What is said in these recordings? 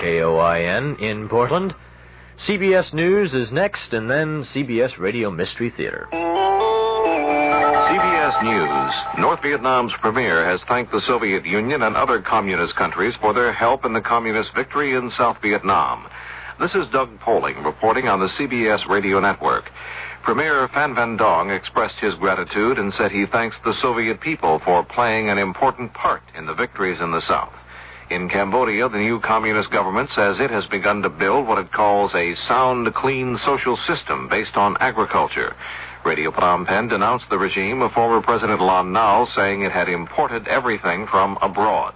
KOIN in Portland. CBS News is next, and then CBS Radio Mystery Theater. CBS News. North Vietnam's premier has thanked the Soviet Union and other communist countries for their help in the communist victory in South Vietnam. This is Doug Poling reporting on the CBS Radio Network. Premier Phan Van Dong expressed his gratitude and said he thanks the Soviet people for playing an important part in the victories in the South. In Cambodia, the new communist government says it has begun to build what it calls a sound, clean social system based on agriculture. Radio Phnom Penh denounced the regime of former President Lon Nol, saying it had imported everything from abroad.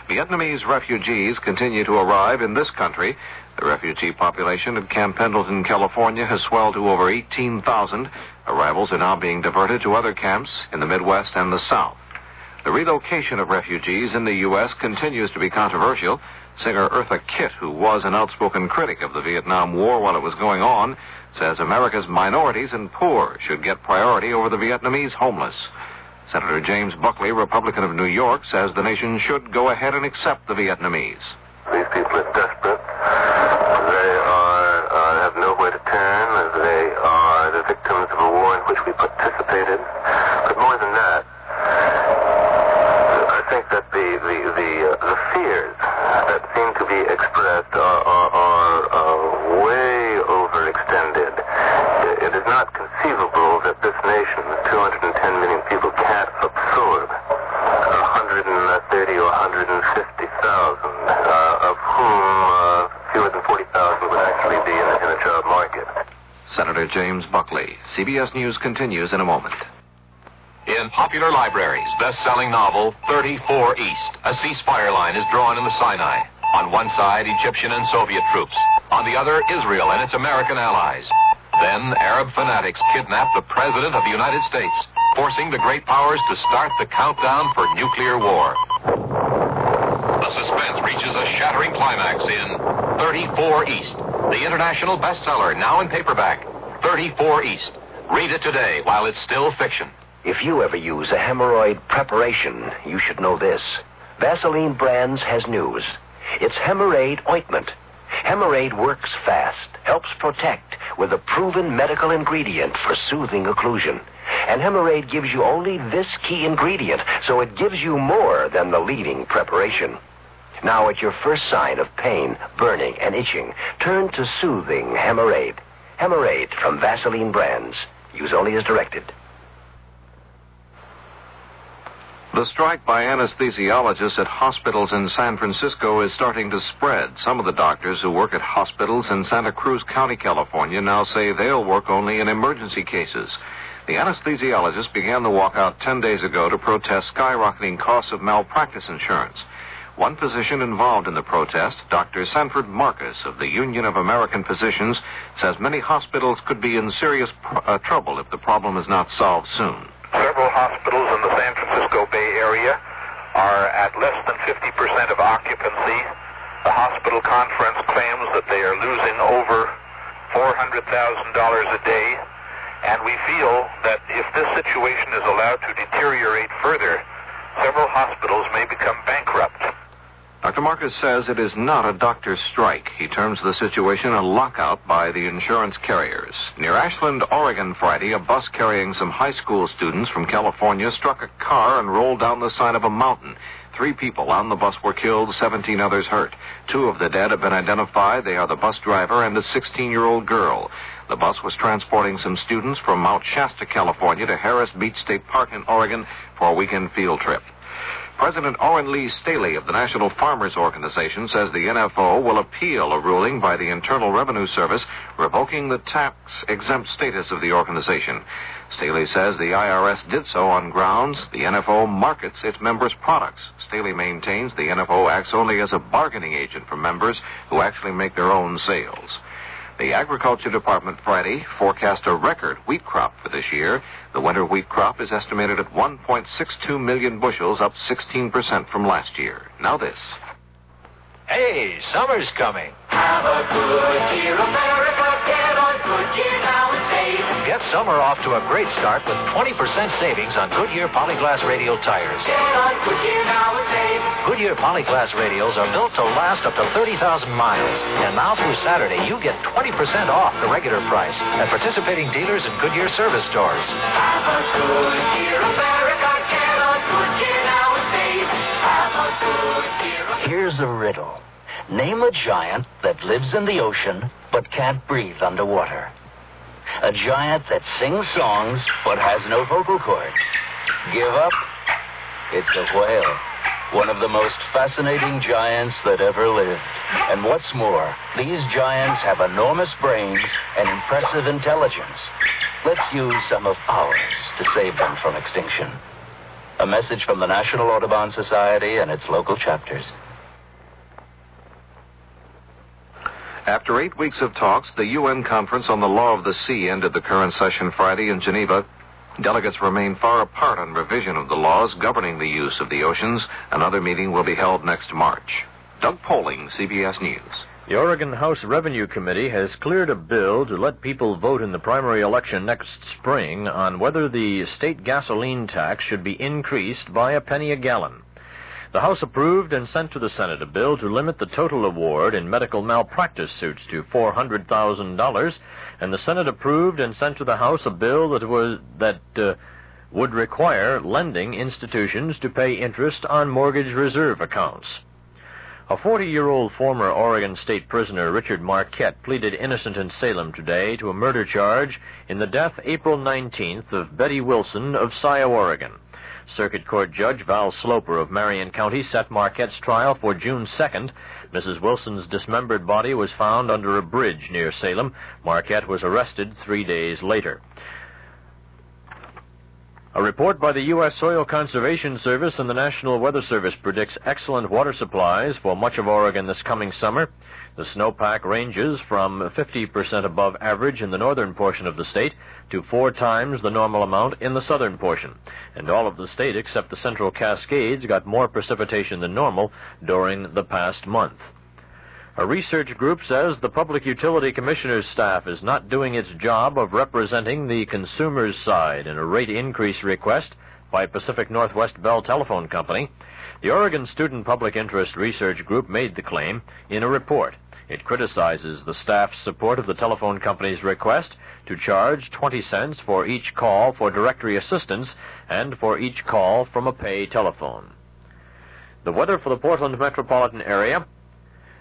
Vietnamese refugees continue to arrive in this country. The refugee population at Camp Pendleton, California, has swelled to over 18,000. Arrivals are now being diverted to other camps in the Midwest and the South. The relocation of refugees in the U.S. continues to be controversial. Singer Eartha Kitt, who was an outspoken critic of the Vietnam War while it was going on, says America's minorities and poor should get priority over the Vietnamese homeless. Senator James Buckley, Republican of New York, says the nation should go ahead and accept the Vietnamese. These people are desperate. They have nowhere to turn. They are the victims of a war in which we participated. But more than that, I think that the fears that seem to be expressed are way overextended. It is not conceivable that this nation, 210 million people, can't absorb 130 or 150,000, of whom fewer than 40,000 would actually be in a job market. Senator James Buckley. CBS News continues in a moment. In popular libraries, best-selling novel 34 East, a ceasefire line is drawn in the Sinai. On one side, Egyptian and Soviet troops. On the other, Israel and its American allies. Then, Arab fanatics kidnap the President of the United States, forcing the great powers to start the countdown for nuclear war. The suspense reaches a shattering climax in 34 East, the international bestseller, now in paperback. 34 East. Read it today while it's still fiction. If you ever use a hemorrhoid preparation, you should know this. Vaseline Brands has news. It's Hemorrhoid Ointment. Hemorrhoid works fast, helps protect with a proven medical ingredient for soothing occlusion. And Hemorrhoid gives you only this key ingredient, so it gives you more than the leading preparation. Now, at your first sign of pain, burning, and itching, turn to soothing Hemorrhoid. Hemorrhoid from Vaseline Brands. Use only as directed. The strike by anesthesiologists at hospitals in San Francisco is starting to spread. Some of the doctors who work at hospitals in Santa Cruz County, California, now say they'll work only in emergency cases. The anesthesiologists began the walkout 10 days ago to protest skyrocketing costs of malpractice insurance. One physician involved in the protest, Dr. Sanford Marcus of the Union of American Physicians, says many hospitals could be in serious trouble if the problem is not solved soon. Several hospitals in the San Francisco Bay Area are at less than 50% of occupancy. The hospital conference claims that they are losing over $400,000 a day, and we feel that if this situation is allowed to deteriorate further, several hospitals may become bankrupt. Dr. Marcus says it is not a doctor's strike. He terms the situation a lockout by the insurance carriers. Near Ashland, Oregon, Friday, a bus carrying some high school students from California struck a car and rolled down the side of a mountain. 3 people on the bus were killed, 17 others hurt. 2 of the dead have been identified. They are the bus driver and a 16-year-old girl. The bus was transporting some students from Mount Shasta, California to Harris Beach State Park in Oregon for a weekend field trip. President Oren Lee Staley of the National Farmers Organization says the NFO will appeal a ruling by the Internal Revenue Service revoking the tax-exempt status of the organization. Staley says the IRS did so on grounds the NFO markets its members' products. Staley maintains the NFO acts only as a bargaining agent for members who actually make their own sales. The Agriculture Department Friday forecast a record wheat crop for this year. The winter wheat crop is estimated at 1.62 million bushels, up 16% from last year. Now this. Hey, summer's coming. Have a good year, America. Get on good year now and save. Get Get summer off to a great start with 20% savings on Goodyear Polyglass radial tires. Get on Goodyear now and save. Goodyear Polyglass radials are built to last up to 30,000 miles. And now through Saturday, you get 20% off the regular price at participating dealers and Goodyear service stores. Have a Goodyear America. Get on Goodyear now and save. Have a Goodyear. Here's a riddle. Name a giant that lives in the ocean but can't breathe underwater. A giant that sings songs but has no vocal cords. Give up? It's a whale. One of the most fascinating giants that ever lived. And what's more, these giants have enormous brains and impressive intelligence. Let's use some of ours to save them from extinction. A message from the National Audubon Society and its local chapters. After 8 weeks of talks, the UN Conference on the Law of the Sea ended the current session Friday in Geneva. Delegates remain far apart on revision of the laws governing the use of the oceans. Another meeting will be held next March. Doug Poling, CBS News. The Oregon House Revenue Committee has cleared a bill to let people vote in the primary election next spring on whether the state gasoline tax should be increased by a penny a gallon. The House approved and sent to the Senate a bill to limit the total award in medical malpractice suits to $400,000, and the Senate approved and sent to the House a bill that would require lending institutions to pay interest on mortgage reserve accounts. A 40-year-old former Oregon State prisoner, Richard Marquette, pleaded innocent in Salem today to a murder charge in the death April 19th of Betty Wilson of Sia, Oregon. Circuit Court Judge Val Sloper of Marion County set Marquette's trial for June 2nd. Mrs. Wilson's dismembered body was found under a bridge near Salem. Marquette was arrested 3 days later. A report by the U.S. Soil Conservation Service and the National Weather Service predicts excellent water supplies for much of Oregon this coming summer. The snowpack ranges from 50% above average in the northern portion of the state to 4 times the normal amount in the southern portion. And all of the state except the Central Cascades got more precipitation than normal during the past month. A research group says the Public Utility Commissioner's staff is not doing its job of representing the consumer's side in a rate increase request by Pacific Northwest Bell Telephone Company. The Oregon Student Public Interest Research Group made the claim in a report. It criticizes the staff's support of the telephone company's request to charge 20 cents for each call for directory assistance and for each call from a pay telephone. The weather for the Portland metropolitan area: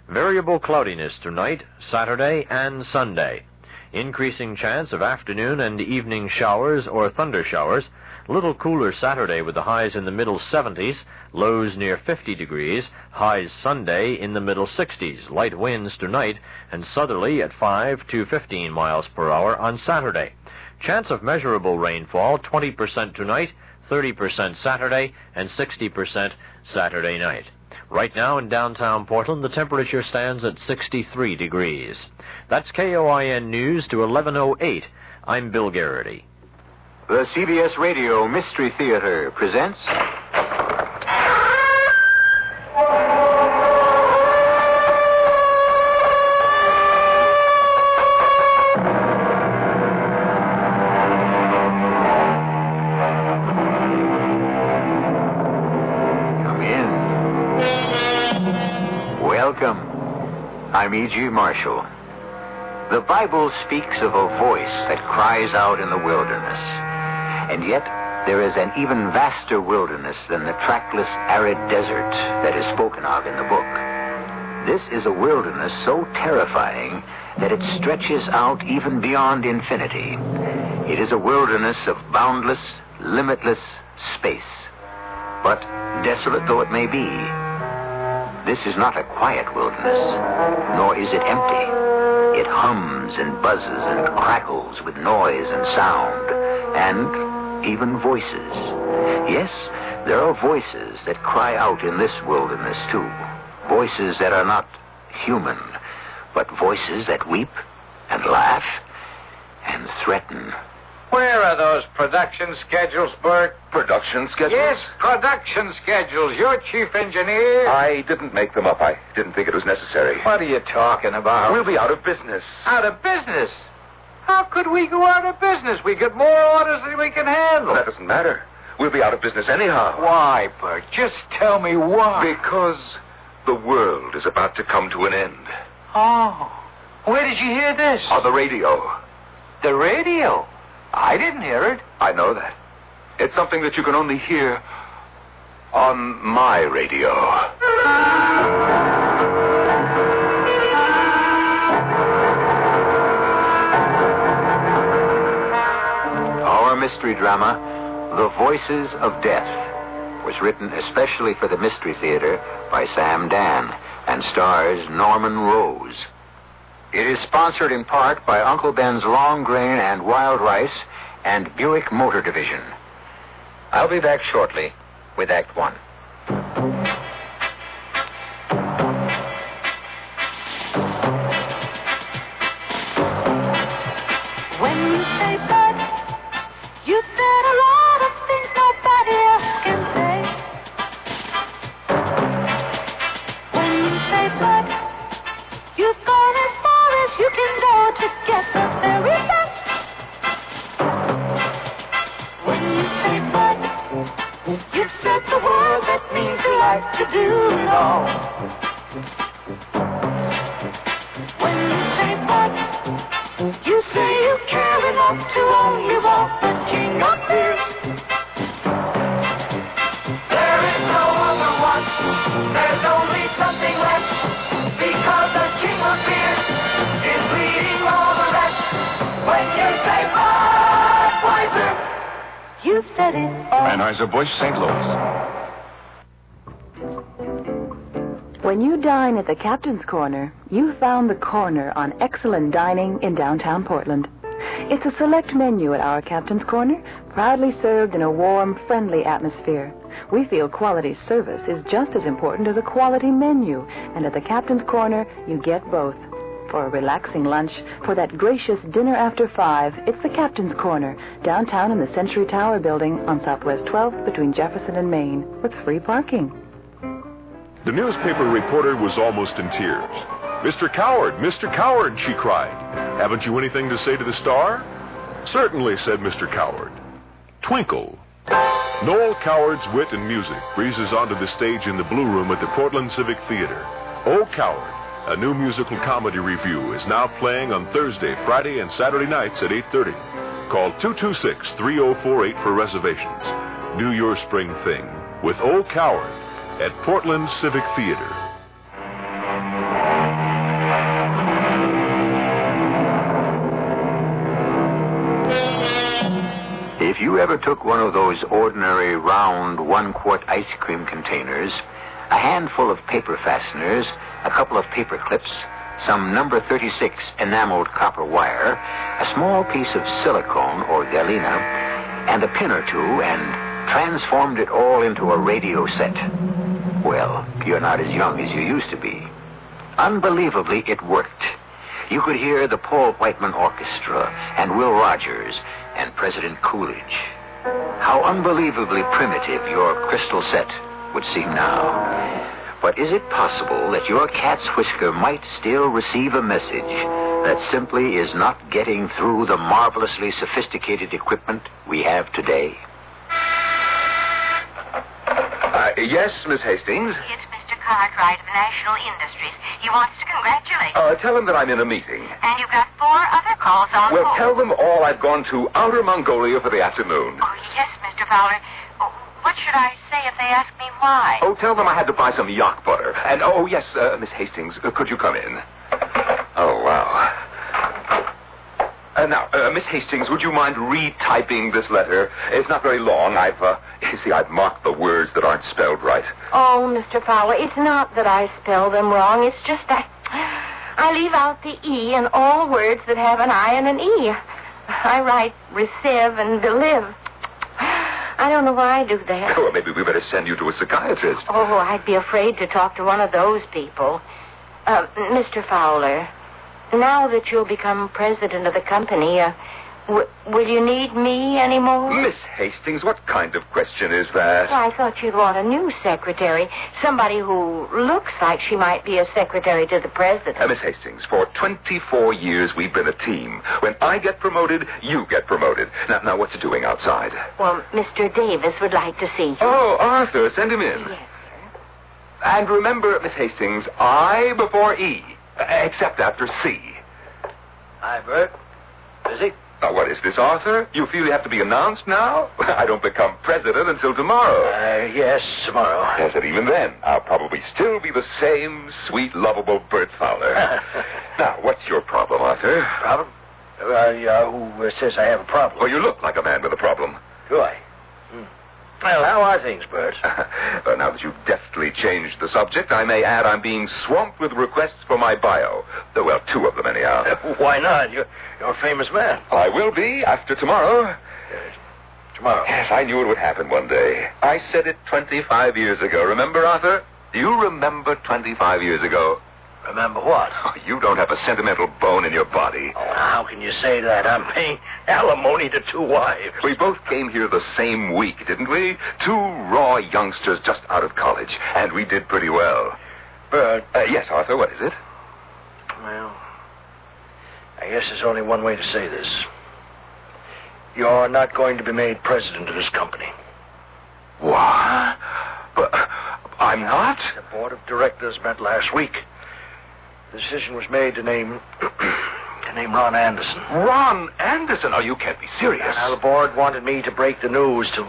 variable cloudiness tonight, Saturday, and Sunday. Increasing chance of afternoon and evening showers or thunder showers. Little cooler Saturday with the highs in the middle 70s, lows near 50 degrees, highs Sunday in the middle 60s, light winds tonight, and southerly at 5 to 15 miles per hour on Saturday. Chance of measurable rainfall, 20% tonight, 30% Saturday, and 60% Saturday night. Right now in downtown Portland, the temperature stands at 63 degrees. That's KOIN News to 11:08. I'm Bill Garrity. The CBS Radio Mystery Theater presents... Come in. Welcome. I'm E.G. Marshall. The Bible speaks of a voice that cries out in the wilderness. And yet, there is an even vaster wilderness than the trackless, arid desert that is spoken of in the book. This is a wilderness so terrifying that it stretches out even beyond infinity. It is a wilderness of boundless, limitless space. But, desolate though it may be, this is not a quiet wilderness, nor is it empty. It hums and buzzes and crackles with noise and sound, and even voices. Yes, there are voices that cry out in this wilderness, too. Voices that are not human, but voices that weep and laugh and threaten. Where are those production schedules, Bert? Production schedules? Yes, production schedules. You're chief engineer. I didn't make them up. I didn't think it was necessary. What are you talking about? We'll be out of business. Out of business? How could we go out of business? We get more orders than we can handle. That doesn't matter. We'll be out of business anyhow. Why, Bert? Just tell me why. Because the world is about to come to an end. Oh. Where did you hear this? On the radio. The radio? I didn't hear it. I know that. It's something that you can only hear on my radio. Our mystery drama, The Voices of Death, was written especially for the Mystery Theater by Sam Dan and stars Norman Rose. It is sponsored in part by Uncle Ben's Long Grain and Wild Rice and Buick Motor Division. I'll be back shortly with Act One. When you say bud, you've said a lot of things nobody else can say. When you say bud, you've gone as far as you can go to get the very best. When you say bud, you've said the word that means you like to do it all. When you say bud, you say you care enough to only want the king of beers. There is no other one. There's only something left. Because the king of beers is leading all the rest. When you say Budweiser, you've said it all. Anheuser-Busch, St. Louis. When you dine at the Captain's Corner, you found the corner on excellent dining in downtown Portland. It's a select menu at our Captain's Corner, proudly served in a warm, friendly atmosphere. We feel quality service is just as important as a quality menu, and at the Captain's Corner, you get both. For a relaxing lunch, for that gracious dinner after 5, it's the Captain's Corner, downtown in the Century Tower building on Southwest 12th between Jefferson and Main, with free parking. The newspaper reporter was almost in tears. Mr. Coward, she cried. Haven't you anything to say to the star? Certainly, said Mr. Coward. Twinkle. Noel Coward's wit and music breezes onto the stage in the Blue Room at the Portland Civic Theater. Oh, Coward, a new musical comedy review, is now playing on Thursday, Friday, and Saturday nights at 8:30. Call 226-3048 for reservations. Do your spring thing with Oh, Coward at Portland Civic Theater. If you ever took one of those ordinary round 1-quart ice cream containers, a handful of paper fasteners, a couple of paper clips, some number 36 enameled copper wire, a small piece of silicone or galena, and a pin or two, and transformed it all into a radio set, well, you're not as young as you used to be. Unbelievably, it worked. You could hear the Paul Whiteman Orchestra and Will Rogers and President Coolidge. How unbelievably primitive your crystal set would seem now. But is it possible that your cat's whisker might still receive a message that simply is not getting through the marvelously sophisticated equipment we have today? Yes, Miss Hastings? It's Mr. Cartwright of National Industries. He wants to congratulate you. Tell him that I'm in a meeting. And you've got 4 other calls on Well, hold. tell them all I've gone to Outer Mongolia for the afternoon. Oh, yes, Mr. Fowler. Oh, what should I say if they ask me why? Oh, tell them I had to buy some yak butter. And, yes, Miss Hastings, could you come in? Oh, wow. Now, Miss Hastings, would you mind retyping this letter? It's not very long. I've marked the words that aren't spelled right. Oh, Mr. Fowler, it's not that I spell them wrong. It's just I leave out the E in all words that have an I and an E. I write receive and believe. I don't know why I do that. Well, maybe we better send you to a psychiatrist. Oh, I'd be afraid to talk to one of those people. Mr. Fowler, now that you'll become president of the company, Will you need me anymore? Miss Hastings, what kind of question is that? Well, I thought you'd want a new secretary. Somebody who looks like she might be a secretary to the president. Miss Hastings, for 24 years we've been a team. When I get promoted, you get promoted. Now what's it doing outside? Well, Mr. Davis would like to see you. Oh, Arthur, send him in. Yes, sir. And remember, Miss Hastings, I before E, except after C. Hi, Bert. Busy? Now, what is this, Arthur? You feel you have to be announced now? I don't become president until tomorrow. Yes, tomorrow. Yes, and even then, I'll probably still be the same sweet, lovable Bert Fowler. Now, what's your problem, Arthur? Problem? Who says I have a problem? Well, you look like a man with a problem. Do I? Well, how are things, Bert? Now that you've deftly changed the subject, I may add I'm being swamped with requests for my bio. Well, 2 of them, anyhow. Why not? You're a famous man. I will be after tomorrow. Tomorrow? Yes, I knew it would happen one day. I said it 25 years ago. Remember, Arthur? Do you remember 25 years ago? Remember what? Oh, you don't have a sentimental bone in your body. Oh, how can you say that? I'm paying alimony to 2 wives. We both came here the same week, didn't we? 2 raw youngsters just out of college, and we did pretty well. Bert? Yes, Arthur, what is it? Well, I guess there's only one way to say this. You're not going to be made president of this company. What? But I'm not? The board of directors met last week. The decision was made to name Ron Anderson. Ron Anderson? Oh, you can't be serious. Now, the board wanted me to break the news to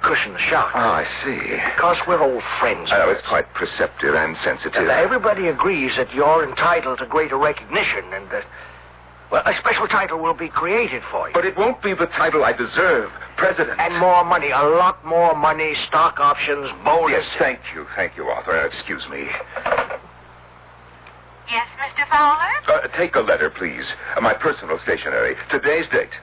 cushion the shock. Oh, I see. Because we're old friends. Oh, it's quite perceptive and sensitive. Everybody agrees that you're entitled to greater recognition and that, well, a special title will be created for you. But it won't be the title I deserve. President. And more money, a lot more money, stock options, bonuses. Yes, thank you, Arthur. Excuse me. Yes, Mr. Fowler? Take a letter, please. My personal stationery. Today's date.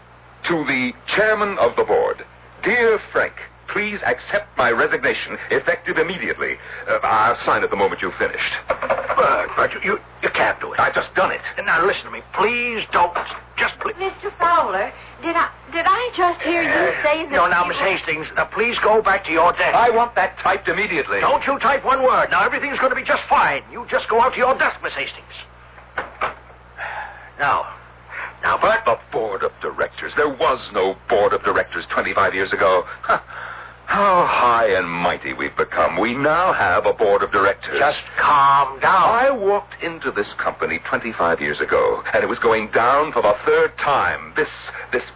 To the chairman of the board. Dear Frank, please accept my resignation, effective immediately. I'll sign it the moment you've finished. But you can't do it. I've just done it. Now, listen to me. Please don't. Just please. Mr. Fowler, did I just hear you say that... No, now, Miss Hastings, now please go back to your desk. I want that typed immediately. Don't you type one word. Now, everything's going to be just fine. You just go out to your desk, Miss Hastings. Now, Bert. The board of directors. There was no board of directors 25 years ago. How high and mighty we've become. We now have a board of directors. Just calm down. I walked into this company 25 years ago, and it was going down for the 3rd time. This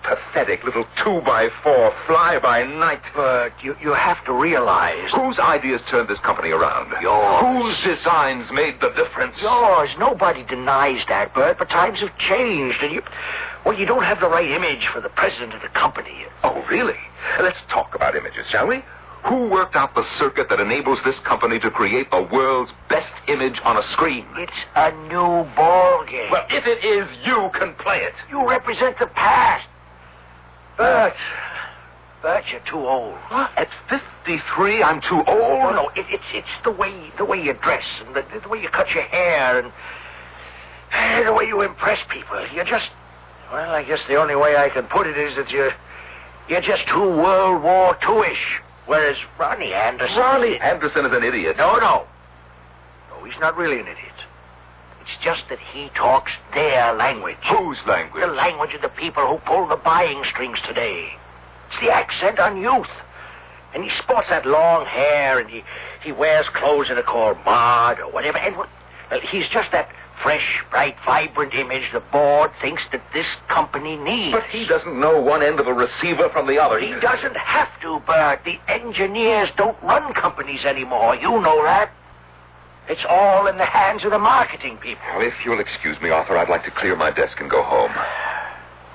pathetic little 2x4 fly-by-night. But you have to realize... Whose ideas turned this company around? Yours. Whose designs made the difference? Yours. Nobody denies that, Bert, but times have changed, and you don't have the right image for the president of the company. Oh, really? Let's talk about images, shall we? Who worked out the circuit that enables this company to create the world's best image on a screen? It's a new ball game. Well, if it is, you can play it. You represent the past. Bert, you're too old. What? At 53, I'm too old? No, it's the way you dress and the way you cut your hair and the way you impress people. You're just... Well, I guess the only way I can put it is that you're just too World War II-ish. Whereas Ronnie Anderson... Ronnie Anderson is an idiot. No, he's not really an idiot. It's just that he talks their language. Whose language? The language of the people who pull the buying strings today. It's the accent on youth. And he sports that long hair, and he wears clothes that are called mod or whatever. And well, he's just that fresh, bright, vibrant image the board thinks that this company needs. But he doesn't know one end of a receiver from the other. He doesn't have to, Bert. The engineers don't run companies anymore. You know that. It's all in the hands of the marketing people. Well, if you'll excuse me, Arthur, I'd like to clear my desk and go home.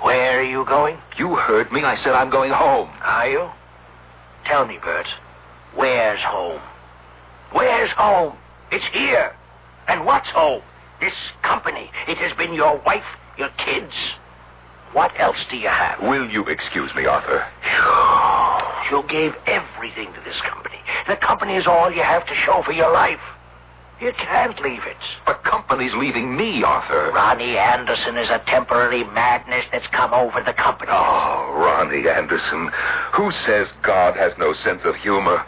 Where are you going? You heard me. I said I'm going home. Are you? Tell me, Bert. Where's home? Where's home? It's here. And what's home? This company. It has been your wife, your kids. What else do you have? Will you excuse me, Arthur? You gave everything to this company. The company is all you have to show for your life. You can't leave it. But company's leaving me, Arthur. Ronnie Anderson is a temporary madness that's come over the company. Oh, Ronnie Anderson. Who says God has no sense of humor?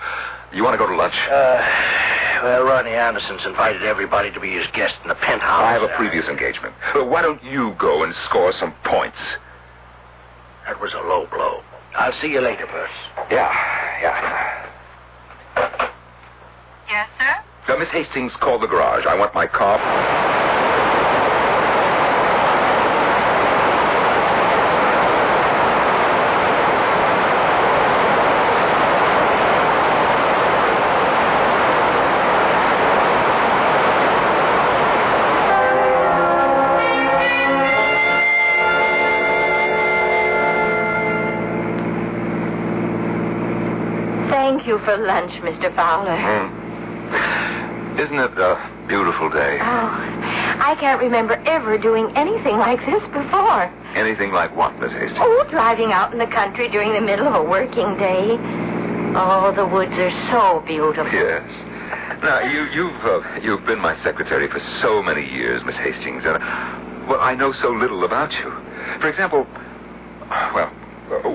You want to go to lunch? Well, Ronnie Anderson's invited everybody to be his guest in the penthouse. I have a previous engagement. Why don't you go and score some points? That was a low blow. I'll see you later, Bert. Yeah. Yes, sir? Miss Hastings, call the garage. I want my car. Thank you for lunch, Mr. Fowler. Isn't it a beautiful day? Oh, I can't remember ever doing anything like this before. Anything like what, Miss Hastings? Oh, driving out in the country during the middle of a working day. Oh, the woods are so beautiful. Yes. Now, you've been my secretary for so many years, Miss Hastings, and, well, I know so little about you. For example,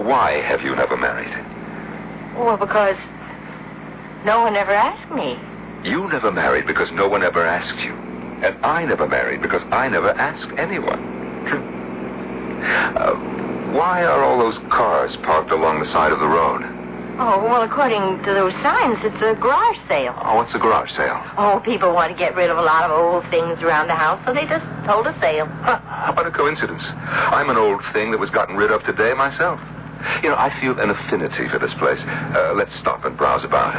why have you never married? Well, because no one ever asked me. You never married because no one ever asked you. And I never married because I never asked anyone. Why are all those cars parked along the side of the road? Oh, well, according to those signs, it's a garage sale. Oh, what's a garage sale? Oh, people want to get rid of a lot of old things around the house, so they just hold a sale. What a coincidence. I'm an old thing that was gotten rid of today myself. You know, I feel an affinity for this place. Let's stop and browse about.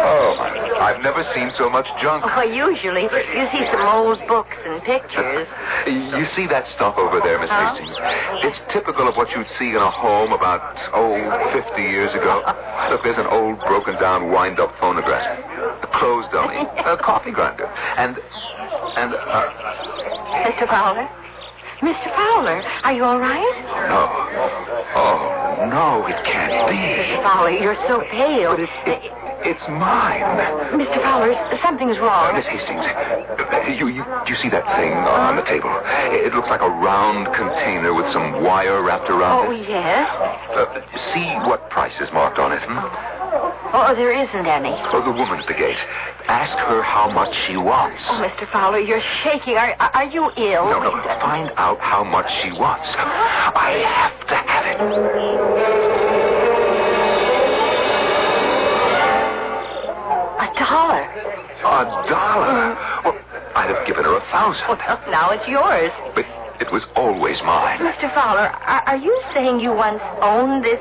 Oh, I've never seen so much junk. Oh, usually you see some old books and pictures. You see that stuff over there, Miss Hastings? It's typical of what you'd see in a home about, 50 years ago. Look, there's an old, broken-down, wind-up phonograph, a clothes dummy, a coffee grinder, and Mr. Fowler? Mr. Fowler, are you all right? No. Oh, no, it can't be. Mr. Fowler, you're so pale. But it's mine. Mr. Fowler, something's wrong. Miss Hastings, you see that thing on the table? It looks like a round container with some wire wrapped around it. Oh, yes? See what price is marked on it, Oh, there isn't any. Oh, the woman at the gate. Ask her how much she wants. Oh, Mr. Fowler, you're shaking. Are you ill? No. Find out how much she wants. I have to have it. $1. $1? Well, I'd have given her 1,000. Well, now it's yours. But it was always mine. Mr. Fowler, are you saying you once owned this,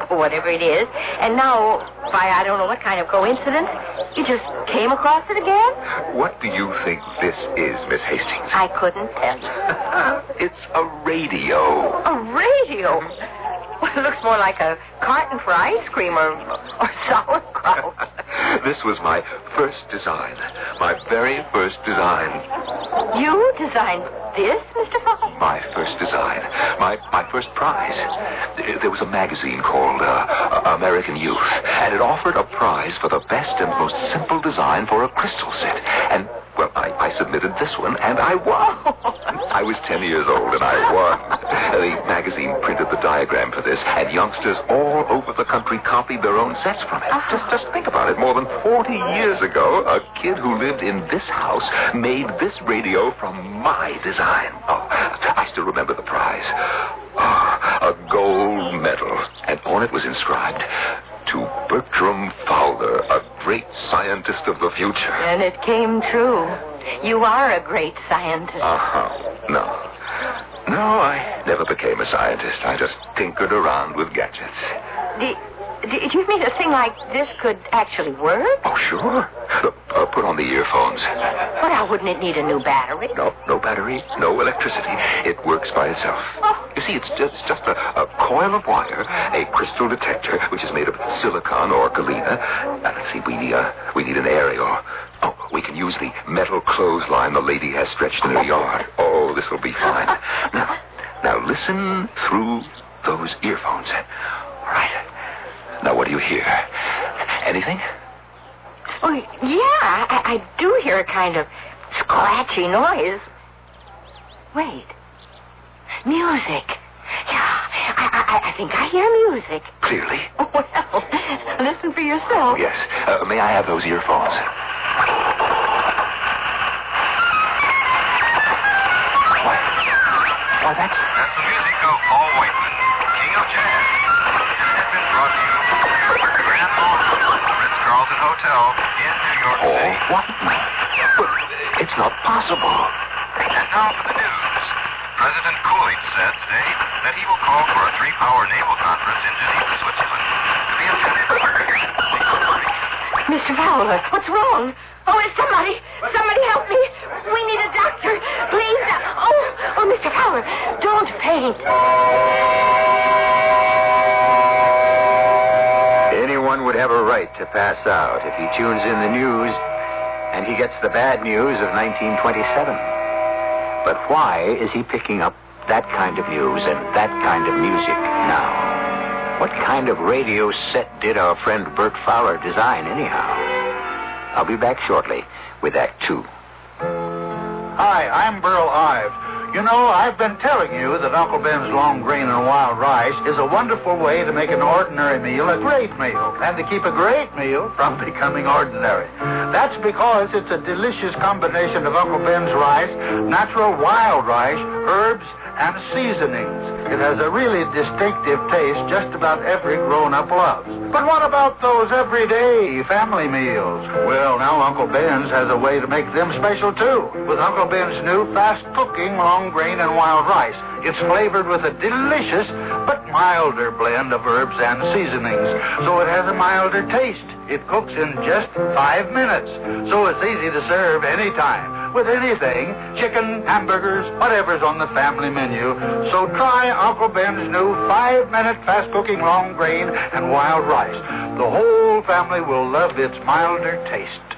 whatever it is, and now, by I don't know what kind of coincidence, you just came across it again? What do you think this is, Miss Hastings? I couldn't tell you. It's a radio. A radio? Well, it looks more like a carton for ice cream or sauerkraut. This was my first design. My very first design. You designed this, Mr. Fowler? My first design. My first prize. There was a magazine called American Youth, and it offered a prize for the best and most simple design for a crystal set. And, well, I submitted this one, and I won. I was 10 years old, and I won. The magazine printed the diagram for this, and youngsters all over the country copied their own sets from it. Just think about it. More than 40 years ago, a kid who lived in this house made this radio from my design. Oh, I still remember the prize. Oh, a gold medal, and on it was inscribed, "To Bertram Fowler, a great scientist of the future." And it came true. You are a great scientist. No, I never became a scientist. I just tinkered around with gadgets. Do you mean a thing like this could actually work? Oh, sure. Look, put on the earphones. But how wouldn't it need a new battery? No battery, no electricity. It works by itself. Oh. You see, it's just a coil of wire, a crystal detector, which is made of silicon or galena. Let's see, we need an aerial. Oh, we can use the metal clothesline the lady has stretched in her yard. Oh, this will be fine. Now listen through those earphones. All right. Now, what do you hear? Anything? Oh, yeah, I do hear a kind of scratchy noise. Wait. Music. Yeah, I think I hear music. Clearly? Well, listen for yourself. Oh, yes. May I have those earphones? Why, that's the music of Paul Whiteman, King of Jazz. This has been brought to you from the Grand Hall of the Ritz-Carlton Hotel in New York Paul City. Whiteman. But it's not possible. And now for the news. President Coolidge said today that he will call for a 3-hour naval conference in Geneva, Switzerland, to be attended by Mr. Fowler, what's wrong? Oh, somebody help me. We need a doctor. Please. Oh, Mr. Fowler, don't faint. Anyone would have a right to pass out if he tunes in the news and he gets the bad news of 1927. But why is he picking up that kind of news and that kind of music now? What kind of radio set did our friend Bert Fowler design, anyhow? I'll be back shortly with Act 2. Hi, I'm Burl Ives. You know, I've been telling you that Uncle Ben's long grain and wild rice is a wonderful way to make an ordinary meal a great meal, and to keep a great meal from becoming ordinary. That's because it's a delicious combination of Uncle Ben's rice, natural wild rice, herbs, and seasonings. It has a really distinctive taste just about every grown-up loves. But what about those everyday family meals? Well, now Uncle Ben's has a way to make them special, too, with Uncle Ben's new fast-cooking long grain and wild rice. It's flavored with a delicious but milder blend of herbs and seasonings, so it has a milder taste. It cooks in just 5 minutes, so it's easy to serve anytime, with anything, chicken, hamburgers, whatever's on the family menu. So try Uncle Ben's new 5-minute fast-cooking long grain and wild rice. The whole family will love its milder taste.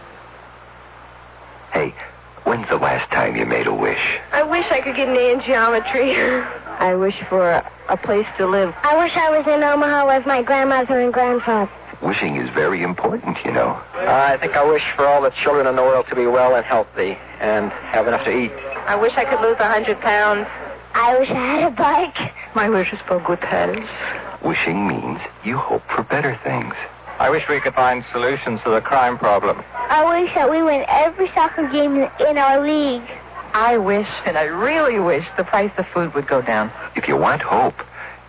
Hey, when's the last time you made a wish? I wish I could get an A in geometry. I wish for a place to live. I wish I was in Omaha with my grandmother and grandfather. Wishing is very important, you know. I think I wish for all the children in the world to be well and healthy and have enough to eat. I wish I could lose 100 pounds. I wish I had a bike. My wish is for good health. Wishing means you hope for better things. I wish we could find solutions to the crime problem. I wish that we win every soccer game in our league. I wish, and I really wish, the price of food would go down. If you want hope,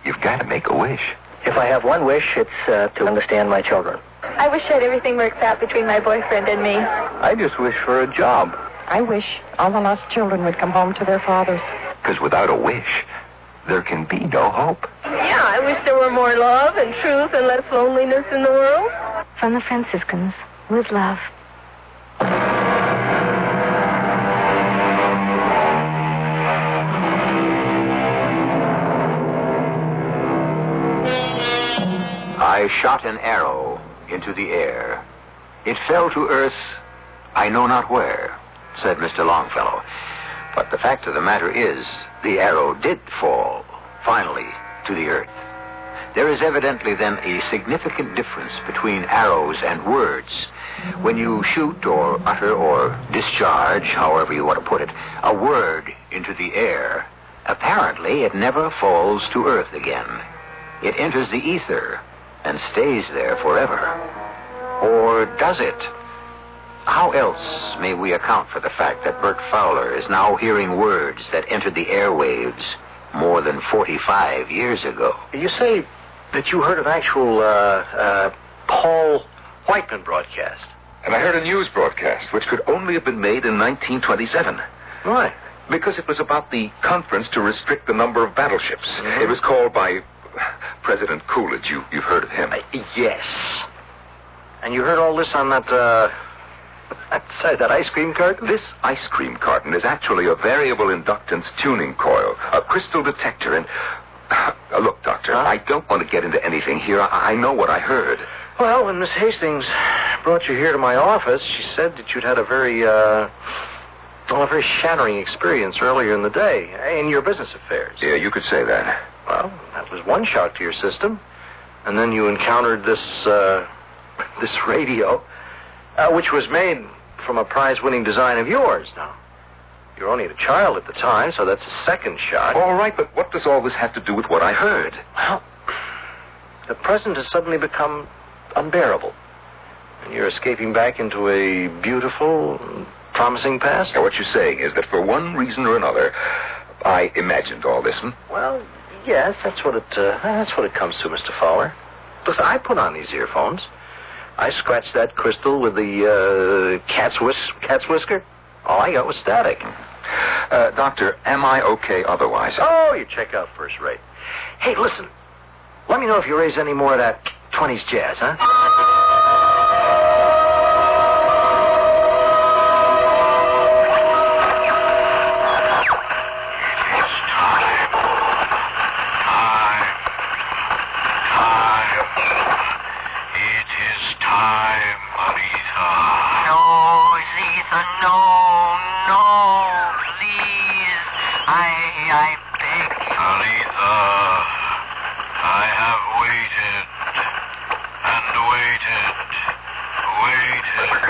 you've got to make a wish. If I have one wish, it's to understand my children. I wish that everything works out between my boyfriend and me. I just wish for a job. I wish all the lost children would come home to their fathers. Because without a wish, there can be no hope. Yeah, I wish there were more love and truth and less loneliness in the world. From the Franciscans, with love. I shot an arrow into the air. It fell to earth, I know not where, said Mr. Longfellow. But the fact of the matter is, the arrow did fall, finally, to the earth. There is evidently then a significant difference between arrows and words. When you shoot or utter or discharge, however you want to put it, a word into the air, apparently it never falls to earth again. It enters the ether and stays there forever. Or does it? How else may we account for the fact that Bert Fowler is now hearing words that entered the airwaves more than 45 years ago? You say that you heard an actual Paul Whiteman broadcast. And I heard a news broadcast, which could only have been made in 1927. Why? Because it was about the conference to restrict the number of battleships. Mm-hmm. It was called by President Coolidge. You've heard of him. Yes. And you heard all this on that ice cream carton? This ice cream carton is actually a variable inductance tuning coil, a crystal detector, and... look, Doctor, I don't want to get into anything here. I know what I heard. Well, when Miss Hastings brought you here to my office, she said that you'd had a very shattering experience earlier in the day in your business affairs. Yeah, you could say that. Well, that was one shock to your system. And then you encountered this radio, which was made from a prize-winning design of yours. Now, you were only a child at the time, so that's a second shot. All right, but what does all this have to do with what I heard? Well, the present has suddenly become unbearable. And you're escaping back into a beautiful, promising past? Now, what you're saying is that for one reason or another, I imagined all this, Well, yes, that's what it comes to, Mr. Fowler. Listen, I put on these earphones. I scratched that crystal with the cat's whisker. All I got was static. Doctor, am I okay otherwise? Oh, you check out first rate. Hey, listen. Let me know if you raise any more of that 20s jazz, huh?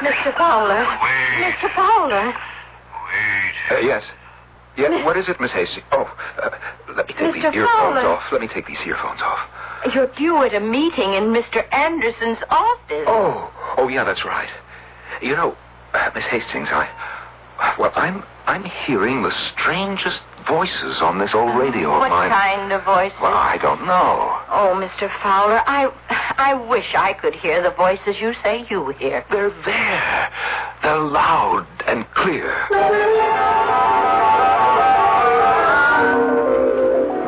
Mr. Fowler. Mr. Fowler. Yes. Yeah, what is it, Miss Hastings? Oh, let me take these Mr. earphones Fowler. off. Let me take these earphones off. You're due at a meeting in Mr. Anderson's office. Oh, yeah, that's right. You know, Miss Hastings, I'm hearing the strangest voices on this old radio of What mine. kind of voices? Well, I don't know. Oh, Mr. Fowler, I wish I could hear the voices you say you hear. They're there. They're loud and clear.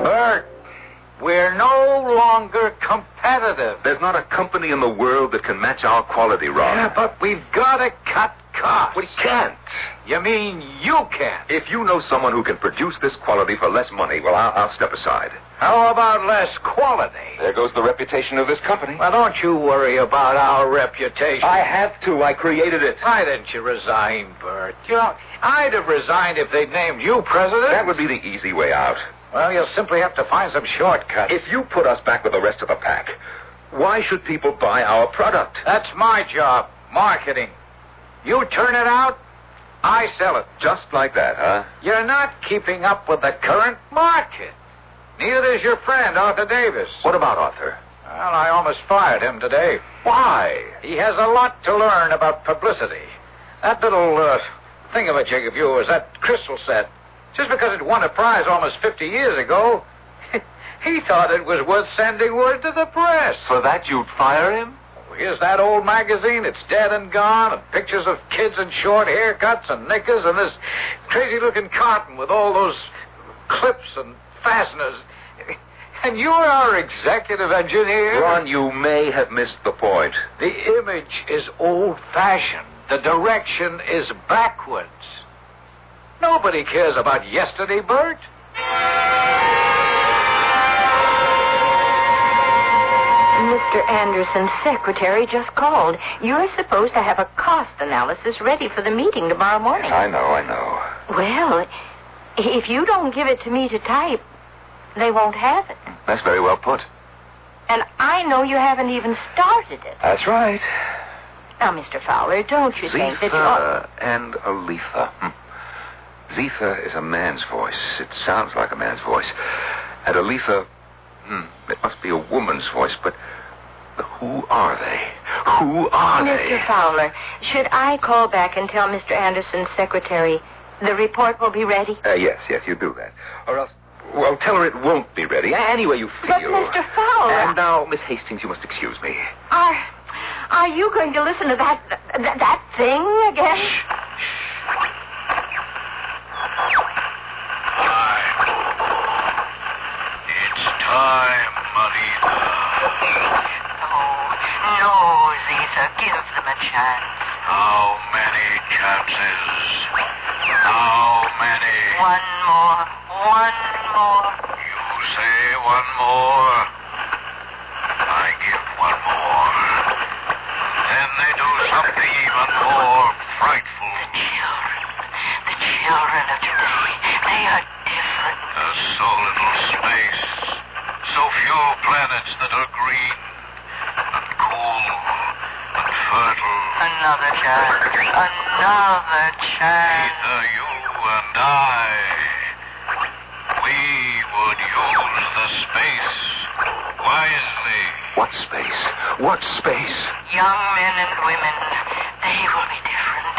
Bert, we're no longer competitive. There's not a company in the world that can match our quality, Ron. Yeah, but we've got to cut costs. We can't. You mean you can't? If you know someone who can produce this quality for less money, well, I'll step aside. How about less quality? There goes the reputation of this company. Well, don't you worry about our reputation. I have to. I created it. Why didn't you resign, Bert? You know, I'd have resigned if they'd named you president. That would be the easy way out. Well, you'll simply have to find some shortcuts. If you put us back with the rest of the pack, why should people buy our product? That's my job, marketing. You turn it out, I sell it. Just like that, huh? You're not keeping up with the current market. Neither is your friend, Arthur Davis. What about Arthur? Well, I almost fired him today. Why? He has a lot to learn about publicity. That little thingamajig of yours, that crystal set, just because it won a prize almost 50 years ago, he thought it was worth sending word to the press. For that you'd fire him? Here's that old magazine. It's dead and gone, and pictures of kids in short haircuts and knickers, and this crazy-looking carton with all those clips and fasteners. And you're our executive engineer. Ron, you may have missed the point. The image is old-fashioned. The direction is backwards. Nobody cares about yesterday, Bert. Mr. Anderson's secretary just called. You're supposed to have a cost analysis ready for the meeting tomorrow morning. I know. Well, if you don't give it to me to type, they won't have it. That's very well put. And I know you haven't even started it. That's right. Now, Mr. Fowler, don't you think that you ought... and Aletha. Zitha is a man's voice. It sounds like a man's voice. And Aletha, it must be a woman's voice, but who are they? Who are they? Mr. Fowler, should I call back and tell Mr. Anderson's secretary the report will be ready? Yes, you do that. Or else, well, tell her it won't be ready. Any way you feel. But, Mr. Fowler... And now, Miss Hastings, you must excuse me. Are you going to listen to that thing again? It's time, Marita. No, Zitha, give them a chance. How many chances? How many? One more. You say one more. I give one more. Then they do something even more frightful. The children of today, they are different. There's so little space, so few planets that are green. Another chance. Another chance. Either you and I, we would use the space wisely. What space? What space? Young men and women, they will be different.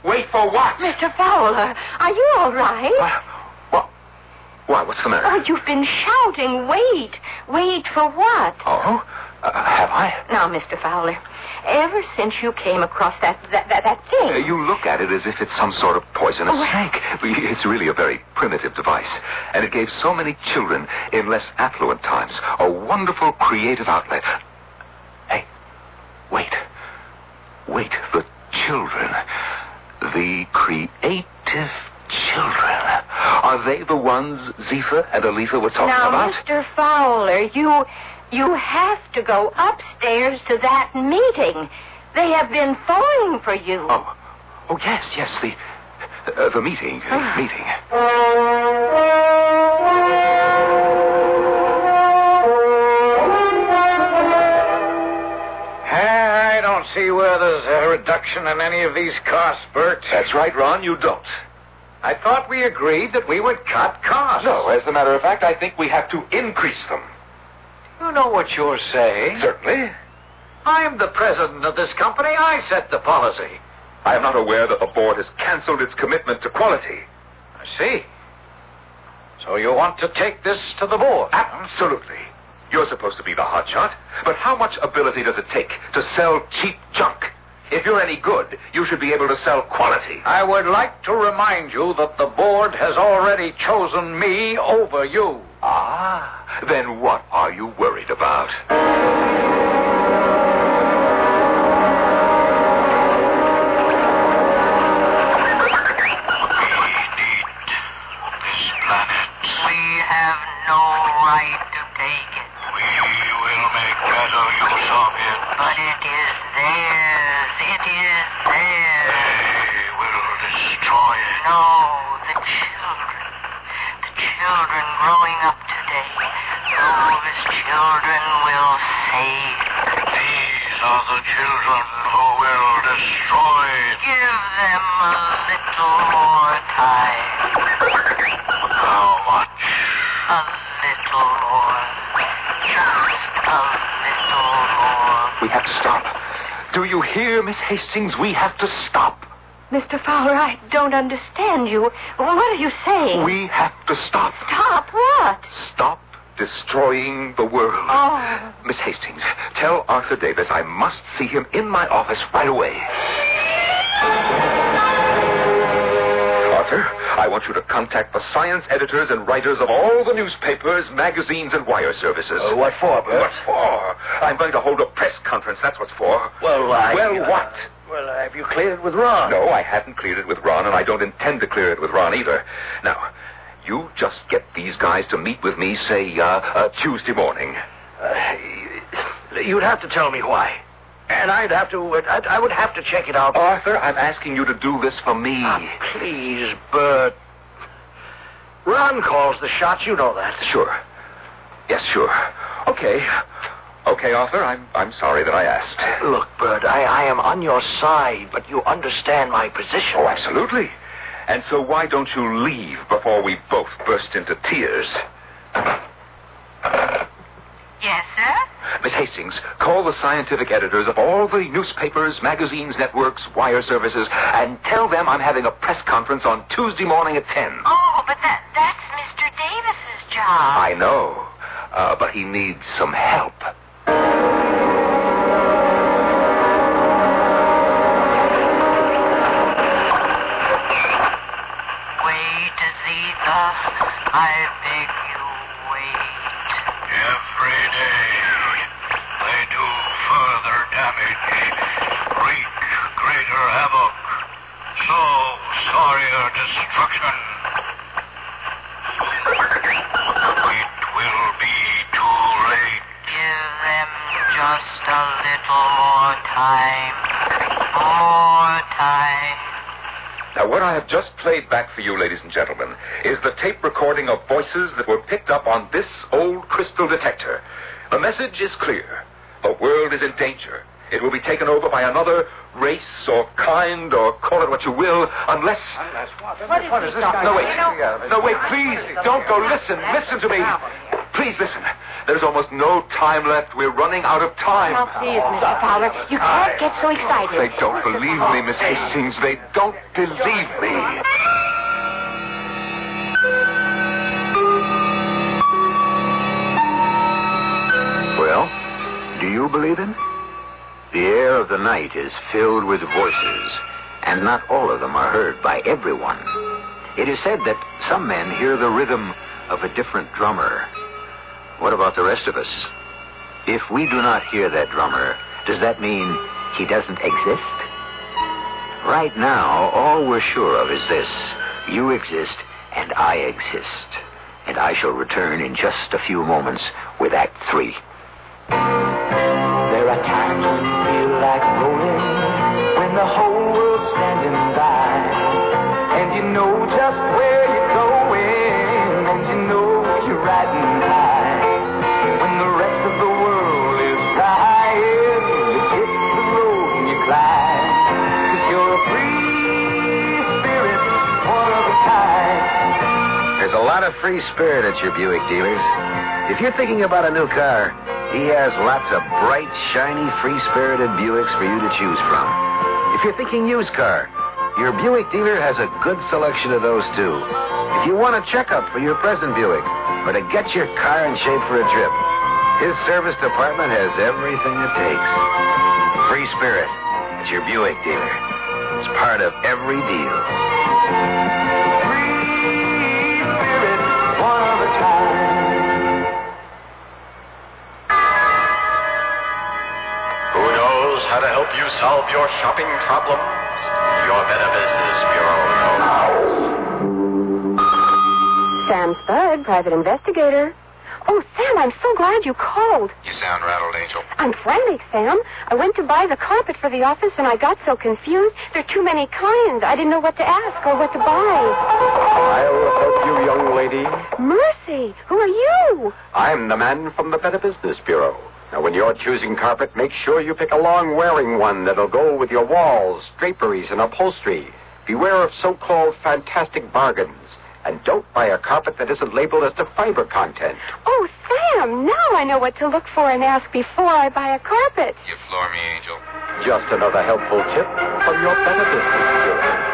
Wait for what? Mr. Fowler, are you all right? Why, what's the matter? Oh, you've been shouting, wait. Wait for what? Oh? Have I? Now, Mr. Fowler, ever since you came across that thing... You look at it as if it's some sort of poisonous snake. It's really a very primitive device. And it gave so many children in less affluent times a wonderful creative outlet. Hey, wait. The children. The creative children. Are they the ones Zephyr and Aletha were talking about? Now, Mr. Fowler, you have to go upstairs to that meeting. They have been phoning for you. Oh, yes, the meeting. Meeting. I don't see where there's a reduction in any of these costs, Bert. That's right, Ron, you don't. I thought we agreed that we would cut costs. No, as a matter of fact, I think we have to increase them. You know what you're saying. Certainly. I'm the president of this company. I set the policy. I am not aware that the board has canceled its commitment to quality. I see. So you want to take this to the board? Absolutely. You're supposed to be the hotshot, but how much ability does it take to sell cheap junk? If you're any good, you should be able to sell quality. I would like to remind you that the board has already chosen me over you. Then what are you worried about? We have to stop. Do you hear, Miss Hastings? We have to stop. Mr. Fowler, I don't understand you. What are you saying? We have to stop. Stop what? Stop destroying the world. Oh. Miss Hastings, tell Arthur Davis I must see him in my office right away. Arthur, I want you to contact the science editors and writers of all the newspapers, magazines, and wire services. What for, Bert? What for? I'm going to hold a press conference, that's what for. Well, what? Well, have you cleared it with Ron? No, I haven't cleared it with Ron, and I don't intend to clear it with Ron either. Now, you just get these guys to meet with me, say, Tuesday morning. You'd have to tell me why. And I would have to check it out. Arthur, I'm asking you to do this for me. Please, Bert. Ron calls the shots, you know that. Sure. Yes, sure. Okay, Arthur, I'm sorry that I asked. Look, Bert, I am on your side, but you understand my position. Oh, absolutely. And so why don't you leave before we both burst into tears? Yes, sir? Miss Hastings, call the scientific editors of all the newspapers, magazines, networks, wire services, and tell them I'm having a press conference on Tuesday morning at 10. Oh, but that's Mr. Davis's job. I know, but he needs some help. Wait, Zeta. I beg you, wait. Every day, they do further damage, wreak greater havoc, sow sorrier destruction. It will be too late. Give them just a little more time. More time. Now, what I have just played back for you, ladies and gentlemen, is the tape recording of voices that were picked up on this old crystal detector. The message is clear. The world is in danger. It will be taken over by another race or kind or call it what you will, unless... What is this guy? No, wait. No, wait, please. Don't go. Listen. Listen to me. Please listen. There's almost no time left. We're running out of time. Now, please, Mr. Fowler, you can't get so excited. They don't believe me, Miss Hastings. They don't believe me. Well, do you believe him? The air of the night is filled with voices, and not all of them are heard by everyone. It is said that some men hear the rhythm of a different drummer. What about the rest of us? If we do not hear that drummer, does that mean he doesn't exist? Right now, all we're sure of is this. You exist, and I exist. And I shall return in just a few moments with Act 3. There are times when you feel like rolling, when the whole world's standing by, and you know just where you're going, and you know you're riding high. When the rest of the world is crying, you hit the road and you climb, 'cause you're a free spirit, one of a kind. There's a lot of free spirit at your Buick dealers. If you're thinking about a new car, he has lots of bright, shiny, free-spirited Buicks for you to choose from. If you're thinking used car, your Buick dealer has a good selection of those, too. If you want a checkup for your present Buick, or to get your car in shape for a trip, his service department has everything it takes. Free spirit at your Buick dealer. It's part of every deal. Free spirit, one of a kind. How to help you solve your shopping problems? Your Better Business Bureau knows. Sam Spud, private investigator. Oh, Sam, I'm so glad you called. You sound rattled, Angel. I'm frantic, Sam. I went to buy the carpet for the office, and I got so confused. There are too many kinds. I didn't know what to ask or what to buy. I'll help you, young lady. Mercy, who are you? I'm the man from the Better Business Bureau. Now, when you're choosing carpet, make sure you pick a long-wearing one that'll go with your walls, draperies, and upholstery. Beware of so-called fantastic bargains. And don't buy a carpet that isn't labeled as to fiber content. Oh, Sam, now I know what to look for and ask before I buy a carpet. You floor me, Angel. Just another helpful tip from your Better Business Bureau.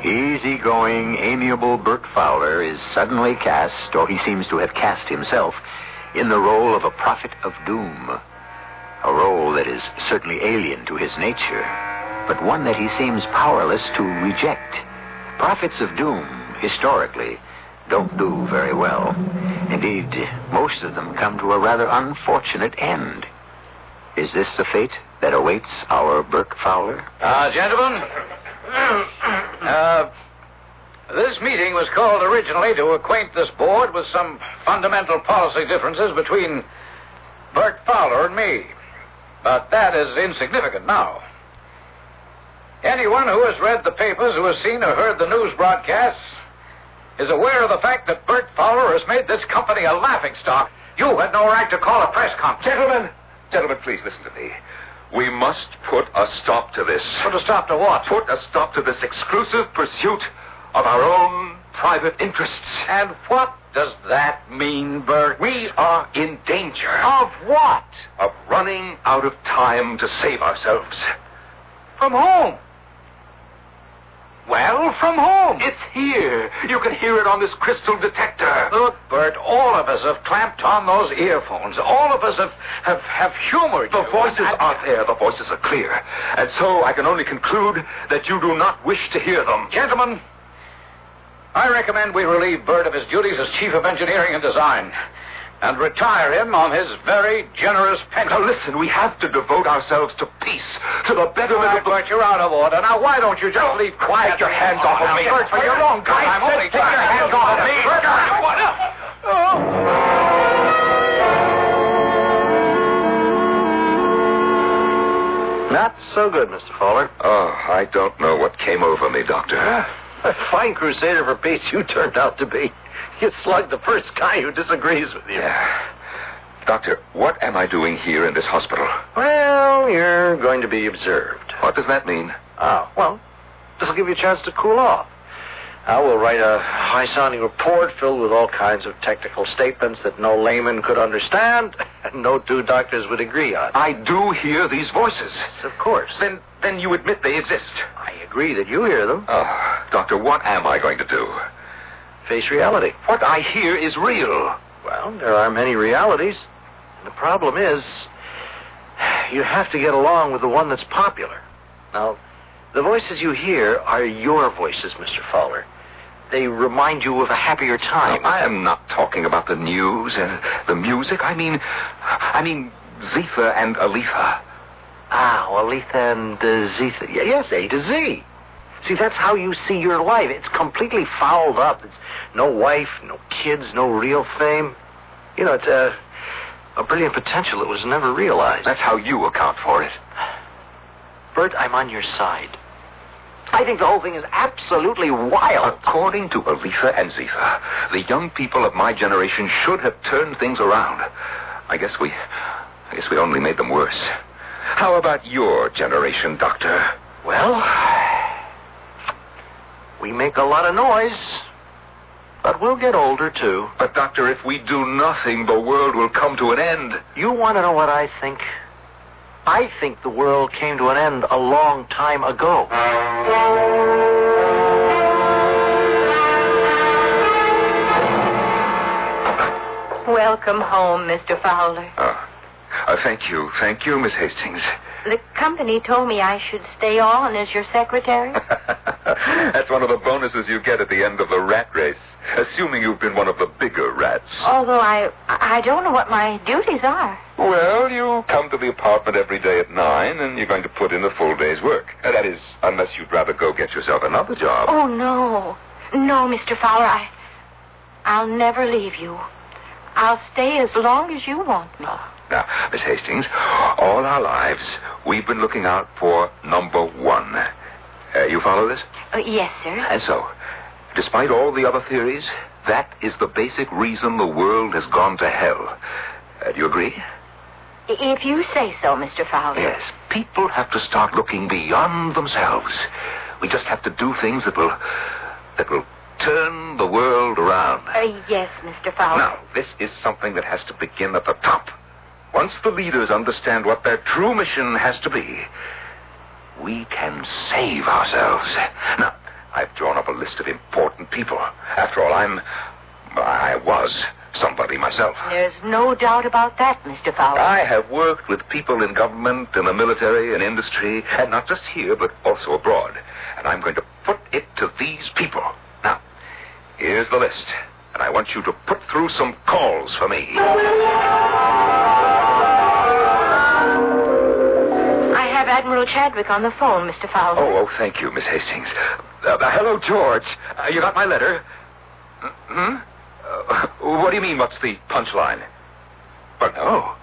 Easygoing, amiable Bert Fowler is suddenly cast, or he seems to have cast himself, in the role of a prophet of doom. A role that is certainly alien to his nature, but one that he seems powerless to reject. Prophets of doom, historically, don't do very well. Indeed, most of them come to a rather unfortunate end. Is this the fate that awaits our Bert Fowler? Gentlemen, this meeting was called originally to acquaint this board with some fundamental policy differences between Bert Fowler and me. But that is insignificant now. Anyone who has read the papers, who has seen or heard the news broadcasts, is aware of the fact that Bert Fowler has made this company a laughingstock. You had no right to call a press conference. Gentlemen, please listen to me. We must put a stop to this. Put a stop to what? Put a stop to this exclusive pursuit of our own private interests. And what does that mean, Bert? We are in danger. Of what? Of running out of time to save ourselves. From whom? Well, from whom? It's here. You can hear it on this crystal detector. Look, Bert, all of us have clamped on those earphones. All of us have humored The you. voices are there. The voices are clear. And so I can only conclude that you do not wish to hear them. Gentlemen, I recommend we relieve Bert of his duties as Chief of Engineering and Design and retire him on his very generous pension. Now listen, we have to devote ourselves to peace, to the betterment of the... Bert, you're out of order. Now, why don't you just leave quiet? Take your hands off of me. Bert, for your own good, I'm only... Take your hands off of me. Bert, Not so good, Mr. Fowler. Oh, I don't know what came over me, Doctor. A fine crusader for peace you turned out to be. You slugged the first guy who disagrees with you. Yeah. Doctor, what am I doing here in this hospital? Well, you're going to be observed. What does that mean? Well, this will give you a chance to cool off. I will write a high-sounding report filled with all kinds of technical statements that no layman could understand and no two doctors would agree on. I do hear these voices. Yes, of course. Then you admit they exist. I agree that you hear them. Oh, Doctor, what am I going to do? Face reality. What I hear is real. Well, there are many realities. And the problem is, you have to get along with the one that's popular. Now, the voices you hear are your voices, Mr. Fowler. They remind you of a happier time. No, I am not talking about the news and the music. I mean Zephyr and Aletha. Aletha and Zephyr. Yes, A to Z. See, that's how you see your life. It's completely fouled up. It's no wife, no kids, no real fame. You know, it's a brilliant potential that was never realized. That's how you account for it. Bert, I'm on your side. I think the whole thing is absolutely wild. According to Aletha and Zephyr, the young people of my generation should have turned things around. I guess we only made them worse. How about your generation, Doctor? Well, we make a lot of noise, but we'll get older, too. But, Doctor, if we do nothing, the world will come to an end. You want to know what I think? I think the world came to an end a long time ago. Welcome home, Mr. Fowler. Thank you, Miss Hastings. The company told me I should stay on as your secretary. That's one of the bonuses you get at the end of the rat race, assuming you've been one of the bigger rats. Although I don't know what my duties are. Well, you come to the apartment every day at 9, and you're going to put in a full day's work. That is, unless you'd rather go get yourself another job. Oh, no. No, Mr. Fowler, I'll never leave you. I'll stay as long as you want me. Now, Miss Hastings, all our lives, we've been looking out for number one. You follow this? Yes, sir. And so, despite all the other theories, that is the basic reason the world has gone to hell. Do you agree? If you say so, Mr. Fowler. Yes. People have to start looking beyond themselves. We just have to do things that will turn the world around. Yes, Mr. Fowler. Now, this is something that has to begin at the top. Once the leaders understand what their true mission has to be, we can save ourselves. Now, I've drawn up a list of important people. After all, I was somebody myself. There's no doubt about that, Mr. Fowler. I have worked with people in government, in the military, in industry, and not just here, but also abroad. And I'm going to put it to these people. Now, here's the list, and I want you to put through some calls for me. I have Admiral Chadwick on the phone, Mr. Fowler. Oh, thank you, Miss Hastings. Hello, George. You got my letter? What do you mean, what's the punchline? But no.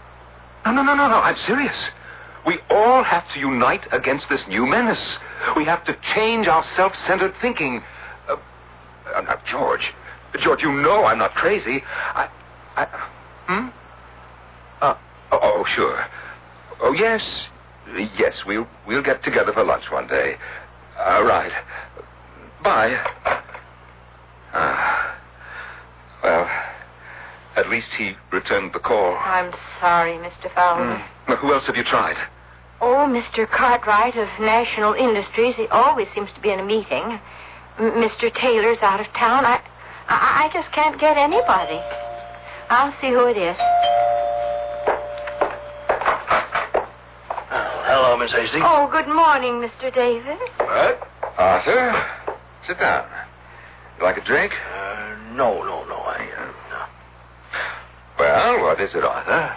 No, I'm serious. We all have to unite against this new menace. We have to change our self-centered thinking. Now, George, you know I'm not crazy. Sure. Oh, yes, we'll get together for lunch one day. Right. Bye. Well, at least he returned the call. I'm sorry, Mr. Fowler. Now, who else have you tried? Oh, Mr. Cartwright of National Industries. He always seems to be in a meeting. Mr. Taylor's out of town. I just can't get anybody. I'll see who it is. Hello, Miss Hastings. Oh, good morning, Mr. Davis. What? Arthur, sit down. You like a drink? No. Well, what is it, Arthur?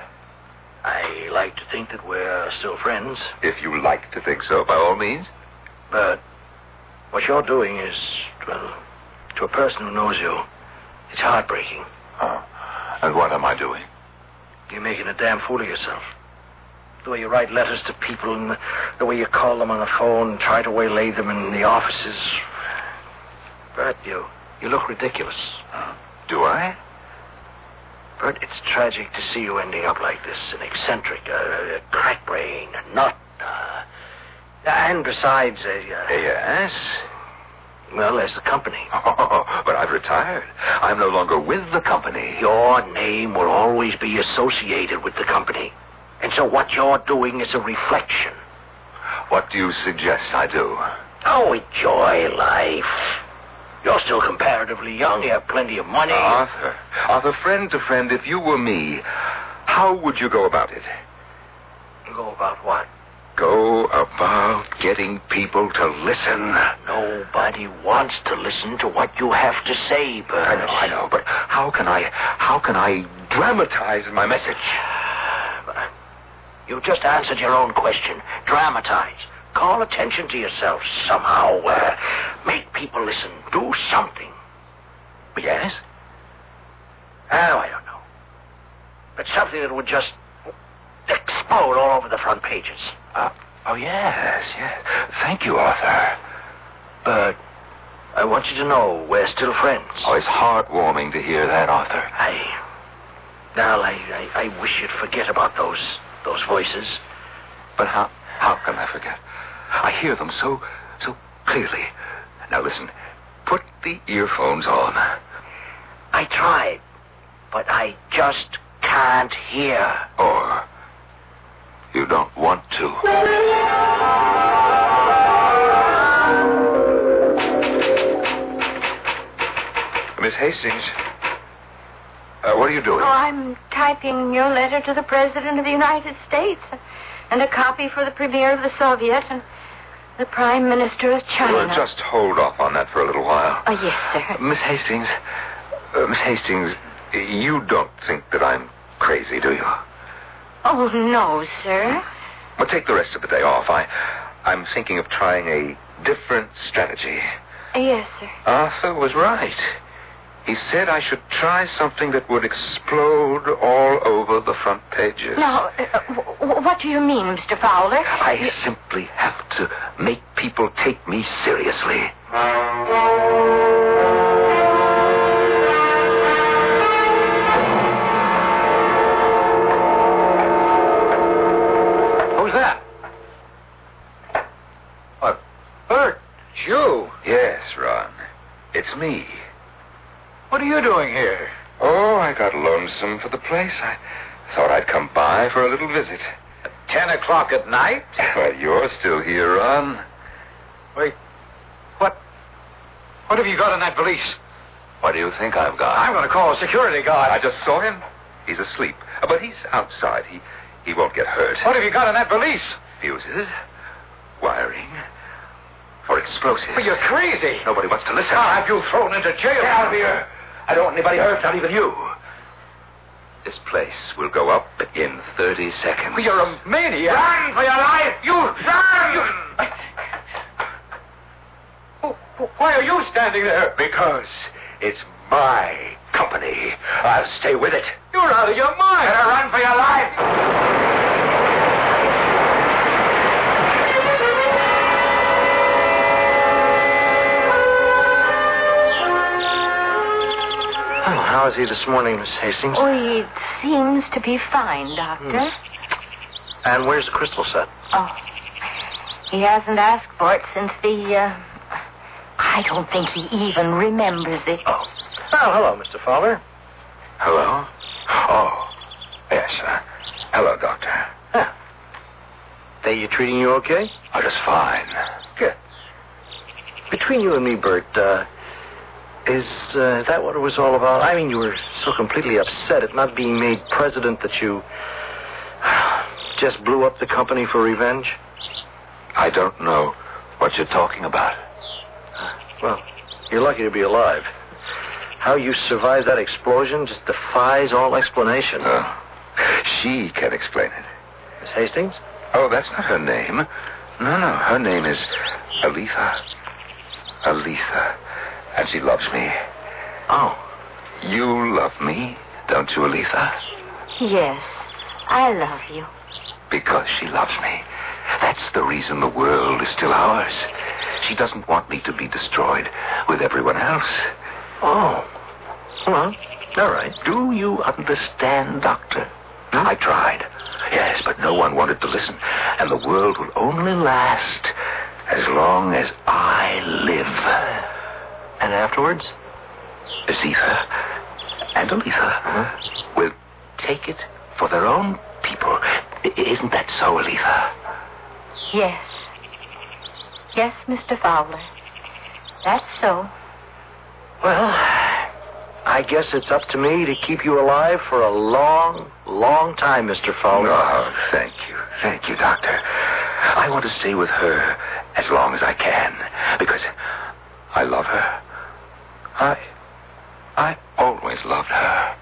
I like to think that we're still friends. If you like to think so, by all means. But what you're doing is, well, to a person who knows you, it's heartbreaking. And what am I doing? You're making a damn fool of yourself. The way you write letters to people and the way you call them on the phone and try to waylay them in the offices. Bert, you look ridiculous. Do I? Bert, it's tragic to see you ending up like this, an eccentric, a crack brain, a nut. And besides, Yes? Well, there's the company. Oh, but I've retired. I'm no longer with the company. Your name will always be associated with the company. And so what you're doing is a reflection. What do you suggest I do? Oh, enjoy life. You're still comparatively young. You have plenty of money. Arthur, friend to friend, if you were me, how would you go about it? Go about what? Go about getting people to listen. Nobody wants to listen to what you have to say, Bert. I know, but how can I dramatize my message? You just answered your own question. Dramatize. Call attention to yourself somehow. Make people listen. Do something. Yes? Oh, I don't know. But something that would just explode all over the front pages. Oh, yes. Thank you, Arthur. But I want you to know we're still friends. Oh, it's heartwarming to hear that, Arthur. I wish you'd forget about those voices. But how can I forget? I hear them so clearly. Now listen, put the earphones on. I tried, but I just can't hear. Or you don't want to. Miss Hastings, what are you doing? Oh, I'm typing your letter to the President of the United States and a copy for the Premier of the Soviet and the Prime Minister of China. Well, just hold off on that for a little while. Oh, yes, sir. Miss Hastings, you don't think that I'm crazy, do you? Oh, no, sir. Well, take the rest of the day off. I'm thinking of trying a different strategy. Yes, sir. Arthur was right. He said I should try something that would explode all over the front pages. Now, what do you mean, Mr. Fowler? I simply have to make people take me seriously. Who's that? What? Bert, it's you. Yes, Ron. It's me. What are you doing here? Oh, I got lonesome for the place. I thought I'd come by for a little visit. At 10 o'clock at night? Well, you're still here, Ron. Wait. What have you got in that valise? What do you think I've got? I'm going to call a security guard. I just saw him. He's asleep. But he's outside. He won't get hurt. What have you got in that valise? Fuses. Wiring. For explosives. Well, you're crazy. Nobody wants to listen. I'll have you thrown into jail. Get out of here. I don't want anybody hurt, not even you. This place will go up in 30 seconds. Well, you're a maniac. Run for your life! You run! Why are you standing there? Because it's my company. I'll stay with it. You're out of your mind. Better run for your life! How is he this morning, Miss Hastings? Oh, he seems to be fine, Doctor. And where's the crystal set? Oh, he hasn't asked for it since I don't think he even remembers it. Oh, hello, Mr. Fowler. Hello? Oh, yes, hello, Doctor. They treating you okay? Oh, just fine. Good. Between you and me, Bert, is that what it was all about? I mean, you were so completely upset at not being made president that you just blew up the company for revenge? I don't know what you're talking about. Well, you're lucky to be alive. How you survived that explosion just defies all explanation. She can explain it. Miss Hastings? Oh, that's not her name. No, her name is Aletha. Aletha. And she loves me. Oh. You love me, don't you, Aletha? Yes, I love you. Because she loves me. That's the reason the world is still ours. She doesn't want me to be destroyed with everyone else. Oh. Well, all right. Do you understand, Doctor? I tried. Yes, but no one wanted to listen. And the world will only last as long as I live. And afterwards? Zitha and Aletha will take it for their own people. Isn't that so, Aletha? Yes. Yes, Mr. Fowler. That's so. Well, I guess it's up to me to keep you alive for a long, long time, Mr. Fowler. Oh, thank you. Thank you, Doctor. I want to stay with her as long as I can, because I love her. I always loved her.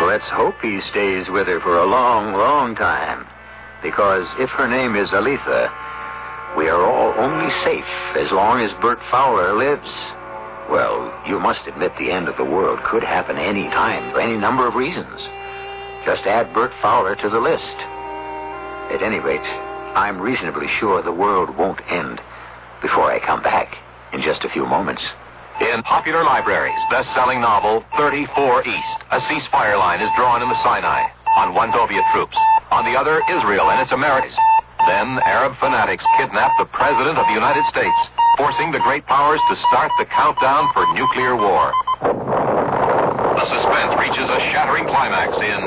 Let's hope he stays with her for a long, long time. Because if her name is Aletha, we are all only safe as long as Bert Fowler lives. Well, you must admit the end of the world could happen any time for any number of reasons. Just add Bert Fowler to the list. At any rate, I'm reasonably sure the world won't end before I come back in just a few moments. In popular libraries, best-selling novel 34 East, a ceasefire line is drawn in the Sinai. On one, Soviet troops. On the other, Israel and its Americans. Then, Arab fanatics kidnap the President of the United States, forcing the great powers to start the countdown for nuclear war. The suspense reaches a shattering climax in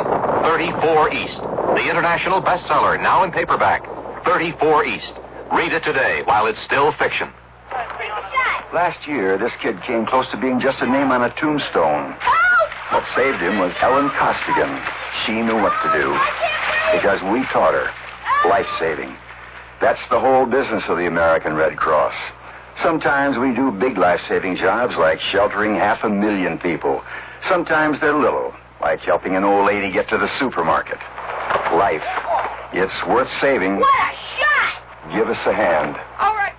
34 East, the international bestseller, now in paperback. 34 East. Read it today while it's still fiction. Last year, this kid came close to being just a name on a tombstone. What saved him was Ellen Costigan. She knew what to do because we taught her life-saving. That's the whole business of the American Red Cross. Sometimes we do big life-saving jobs like sheltering 500,000 people. Sometimes they're little, like helping an old lady get to the supermarket. Life. It's worth saving. What a shot! Give us a hand. All right.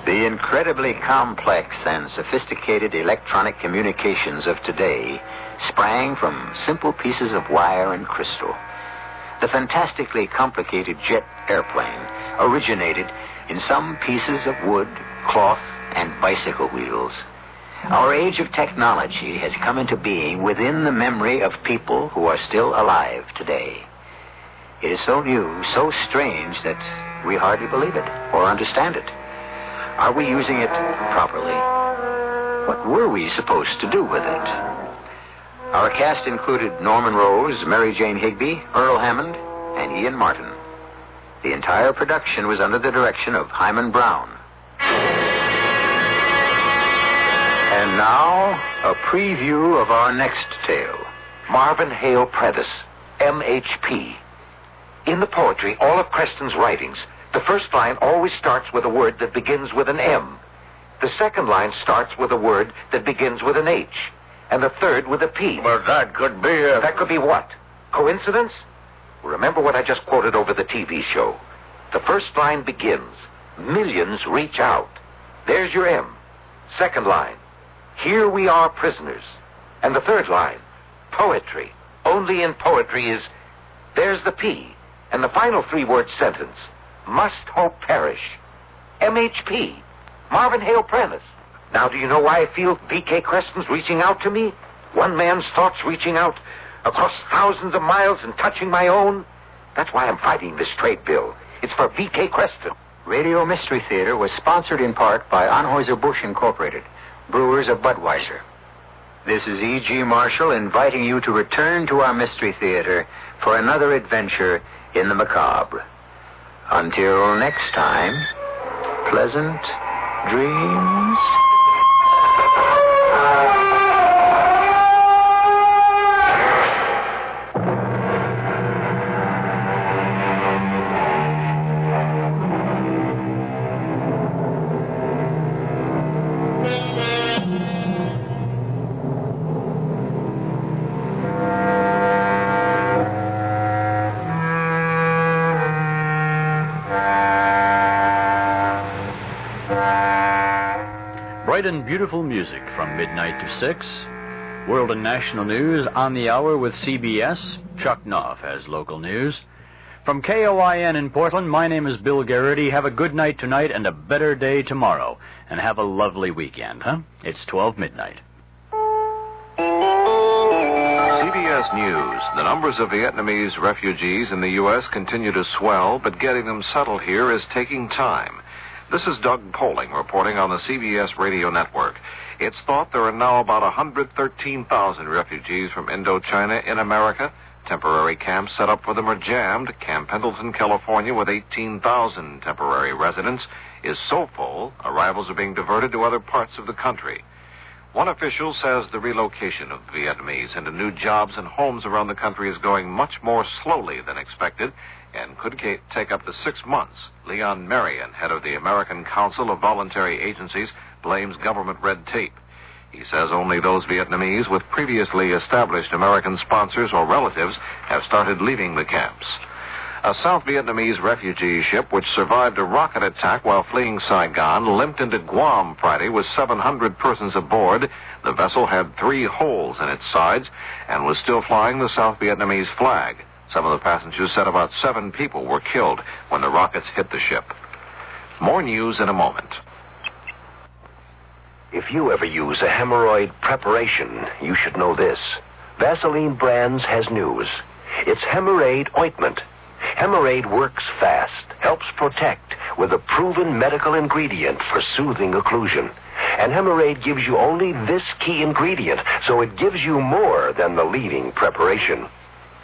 The incredibly complex and sophisticated electronic communications of today sprang from simple pieces of wire and crystal. The fantastically complicated jet airplane originated in some pieces of wood, cloth, and bicycle wheels. Our age of technology has come into being within the memory of people who are still alive today. It is so new, so strange that we hardly believe it or understand it. Are we using it properly? What were we supposed to do with it? Our cast included Norman Rose, Mary Jane Higby, Earl Hammond, and Ian Martin. The entire production was under the direction of Himan Brown. And now, a preview of our next tale. Marvin Hale Prentice, M.H.P. In the poetry, all of Creston's writings, the first line always starts with a word that begins with an M. The second line starts with a word that begins with an H. And the third with a P. Well, that could be a... That could be what? Coincidence? Remember what I just quoted over the TV show. The first line begins, millions reach out. There's your M. Second line, here we are prisoners. And the third line, poetry. Only in poetry is, there's the P. And the final three-word sentence, must hope perish. M.H.P. Marvin Hale Prentice. Now, do you know why I feel V.K. Creston's reaching out to me? One man's thoughts reaching out across thousands of miles and touching my own. That's why I'm fighting this trade bill. It's for V.K. Creston. Radio Mystery Theater was sponsored in part by Anheuser-Busch Incorporated, brewers of Budweiser. This is E.G. Marshall inviting you to return to our Mystery Theater for another adventure in the macabre. Until next time, pleasant dreams. bright and beautiful music from midnight to 6. World and national news on the hour with CBS. Chuck Knopf has local news. From KOIN in Portland, my name is Bill Garrity. Have a good night tonight and a better day tomorrow. And have a lovely weekend, huh? It's 12 midnight. CBS News. The numbers of Vietnamese refugees in the U.S. continue to swell, but getting them settled here is taking time. This is Doug Poling reporting on the CBS Radio Network. It's thought there are now about 113,000 refugees from Indochina in America. Temporary camps set up for them are jammed. Camp Pendleton, California, with 18,000 temporary residents, is so full, arrivals are being diverted to other parts of the country. One official says the relocation of Vietnamese into new jobs and homes around the country is going much more slowly than expected and could take up to 6 months. Leon Marion, head of the American Council of Voluntary Agencies, blames government red tape. He says only those Vietnamese with previously established American sponsors or relatives have started leaving the camps. A South Vietnamese refugee ship which survived a rocket attack while fleeing Saigon limped into Guam Friday with 700 persons aboard. The vessel had 3 holes in its sides and was still flying the South Vietnamese flag. Some of the passengers said about 7 people were killed when the rockets hit the ship. More news in a moment. If you ever use a hemorrhoid preparation, you should know this. Vaseline Brands has news. It's hemorrhoid ointment. Hemorrhoid works fast, helps protect with a proven medical ingredient for soothing occlusion. And hemorrhoid gives you only this key ingredient, so it gives you more than the leading preparation.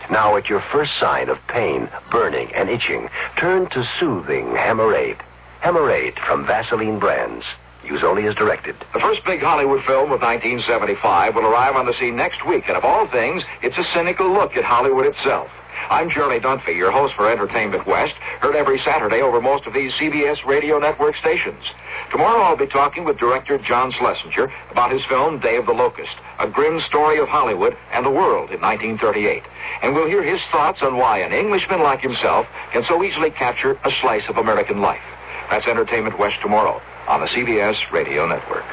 Now, at your first sign of pain, burning, and itching, turn to soothing hemorrhoid. Hemorrhoid from Vaseline Brands. Use only as directed. The first big Hollywood film of 1975 will arrive on the scene next week, and of all things, it's a cynical look at Hollywood itself. I'm Shirley Dunphy, your host for Entertainment West, heard every Saturday over most of these CBS Radio Network stations. Tomorrow I'll be talking with director John Schlesinger about his film Day of the Locust, a grim story of Hollywood and the world in 1938. And we'll hear his thoughts on why an Englishman like himself can so easily capture a slice of American life. That's Entertainment West tomorrow on the CBS Radio Network.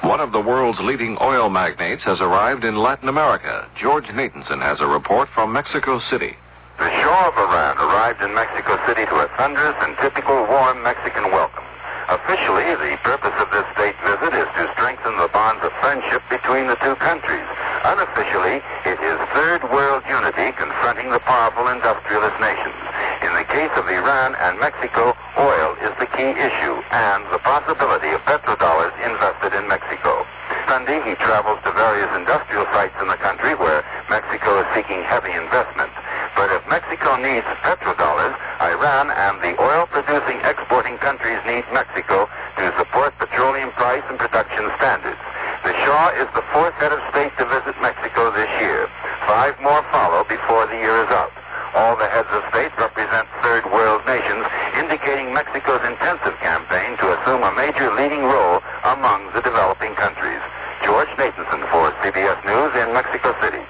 One of the world's leading oil magnates has arrived in Latin America. George Nathanson has a report from Mexico City. The Shah of Iran arrived in Mexico City to a thunderous and typical warm Mexican welcome. Officially, the purpose of this state visit is to strengthen the bonds of friendship between the two countries. Unofficially, it is third world unity confronting the powerful industrialist nations. In the case of Iran and Mexico, oil is the key issue and the possibility of petrodollars invested in Mexico. Sunday, he travels to various industrial sites in the country where Mexico is seeking heavy investment. But if Mexico needs petrodollars, Iran and the oil-producing exporting countries need Mexico to support petroleum price and production standards. The Shah is the 4th head of state to visit Mexico this year. 5 more follow before the year is up. All the heads of state represent third world nations, indicating Mexico's intensive campaign to assume a major leading role among the developing countries. George Nathanson for CBS News in Mexico City.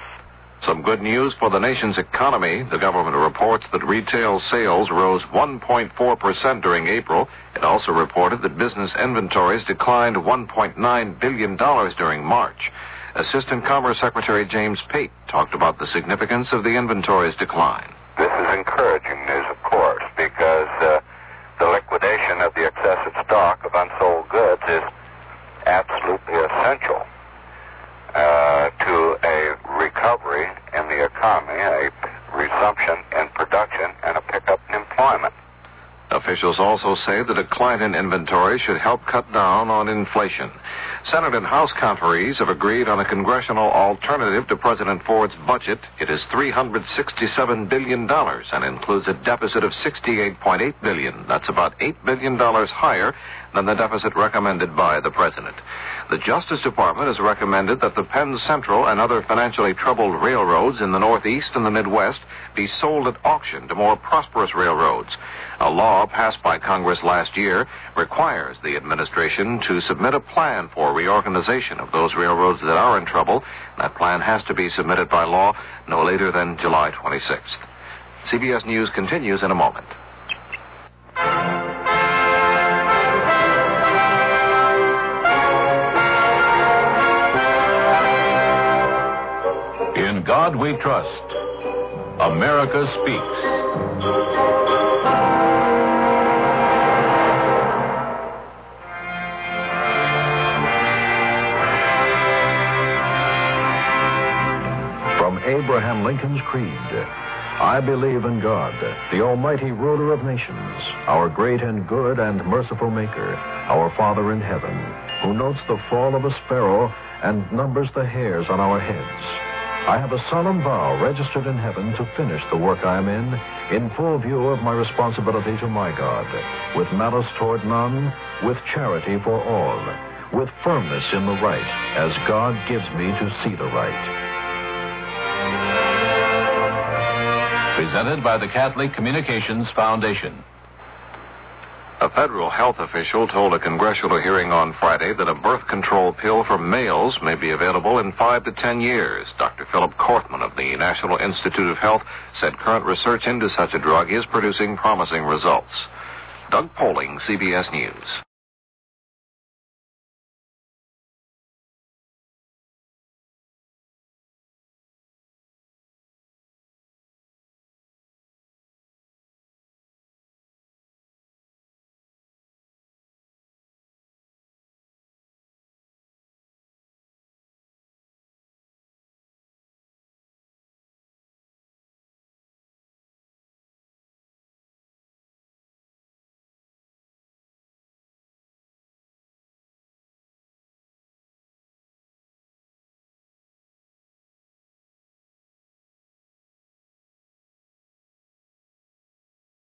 Some good news for the nation's economy. The government reports that retail sales rose 1.4% during April. It also reported that business inventories declined $1.9 billion during March. Assistant Commerce Secretary James Pate talked about the significance of the inventories decline. This is encouraging news, of course, because the liquidation of the excessive stock of unsold goods is absolutely essential to a recovery in the economy, a resumption in production, and a pickup in employment. Officials also say the decline in inventory should help cut down on inflation. Senate and House conferees have agreed on a congressional alternative to President Ford's budget. It is $367 billion and includes a deficit of $68.8 billion. That's about $8 billion higher than the deficit recommended by the president. The Justice Department has recommended that the Penn Central and other financially troubled railroads in the Northeast and the Midwest be sold at auction to more prosperous railroads. A law passed by Congress last year requires the administration to submit a plan for reorganization of those railroads that are in trouble. That plan has to be submitted by law no later than July 26th. CBS News continues in a moment. God we trust. America speaks. From Abraham Lincoln's Creed, I believe in God, the almighty ruler of nations, our great and good and merciful Maker, our Father in heaven, who notes the fall of a sparrow and numbers the hairs on our heads. I have a solemn vow registered in heaven to finish the work I am in full view of my responsibility to my God, with malice toward none, with charity for all, with firmness in the right, as God gives me to see the right. Presented by the Catholic Communications Foundation. A federal health official told a congressional hearing on Friday that a birth control pill for males may be available in 5 to 10 years. Dr. Philip Korthman of the National Institute of Health said current research into such a drug is producing promising results. Doug Poling, CBS News.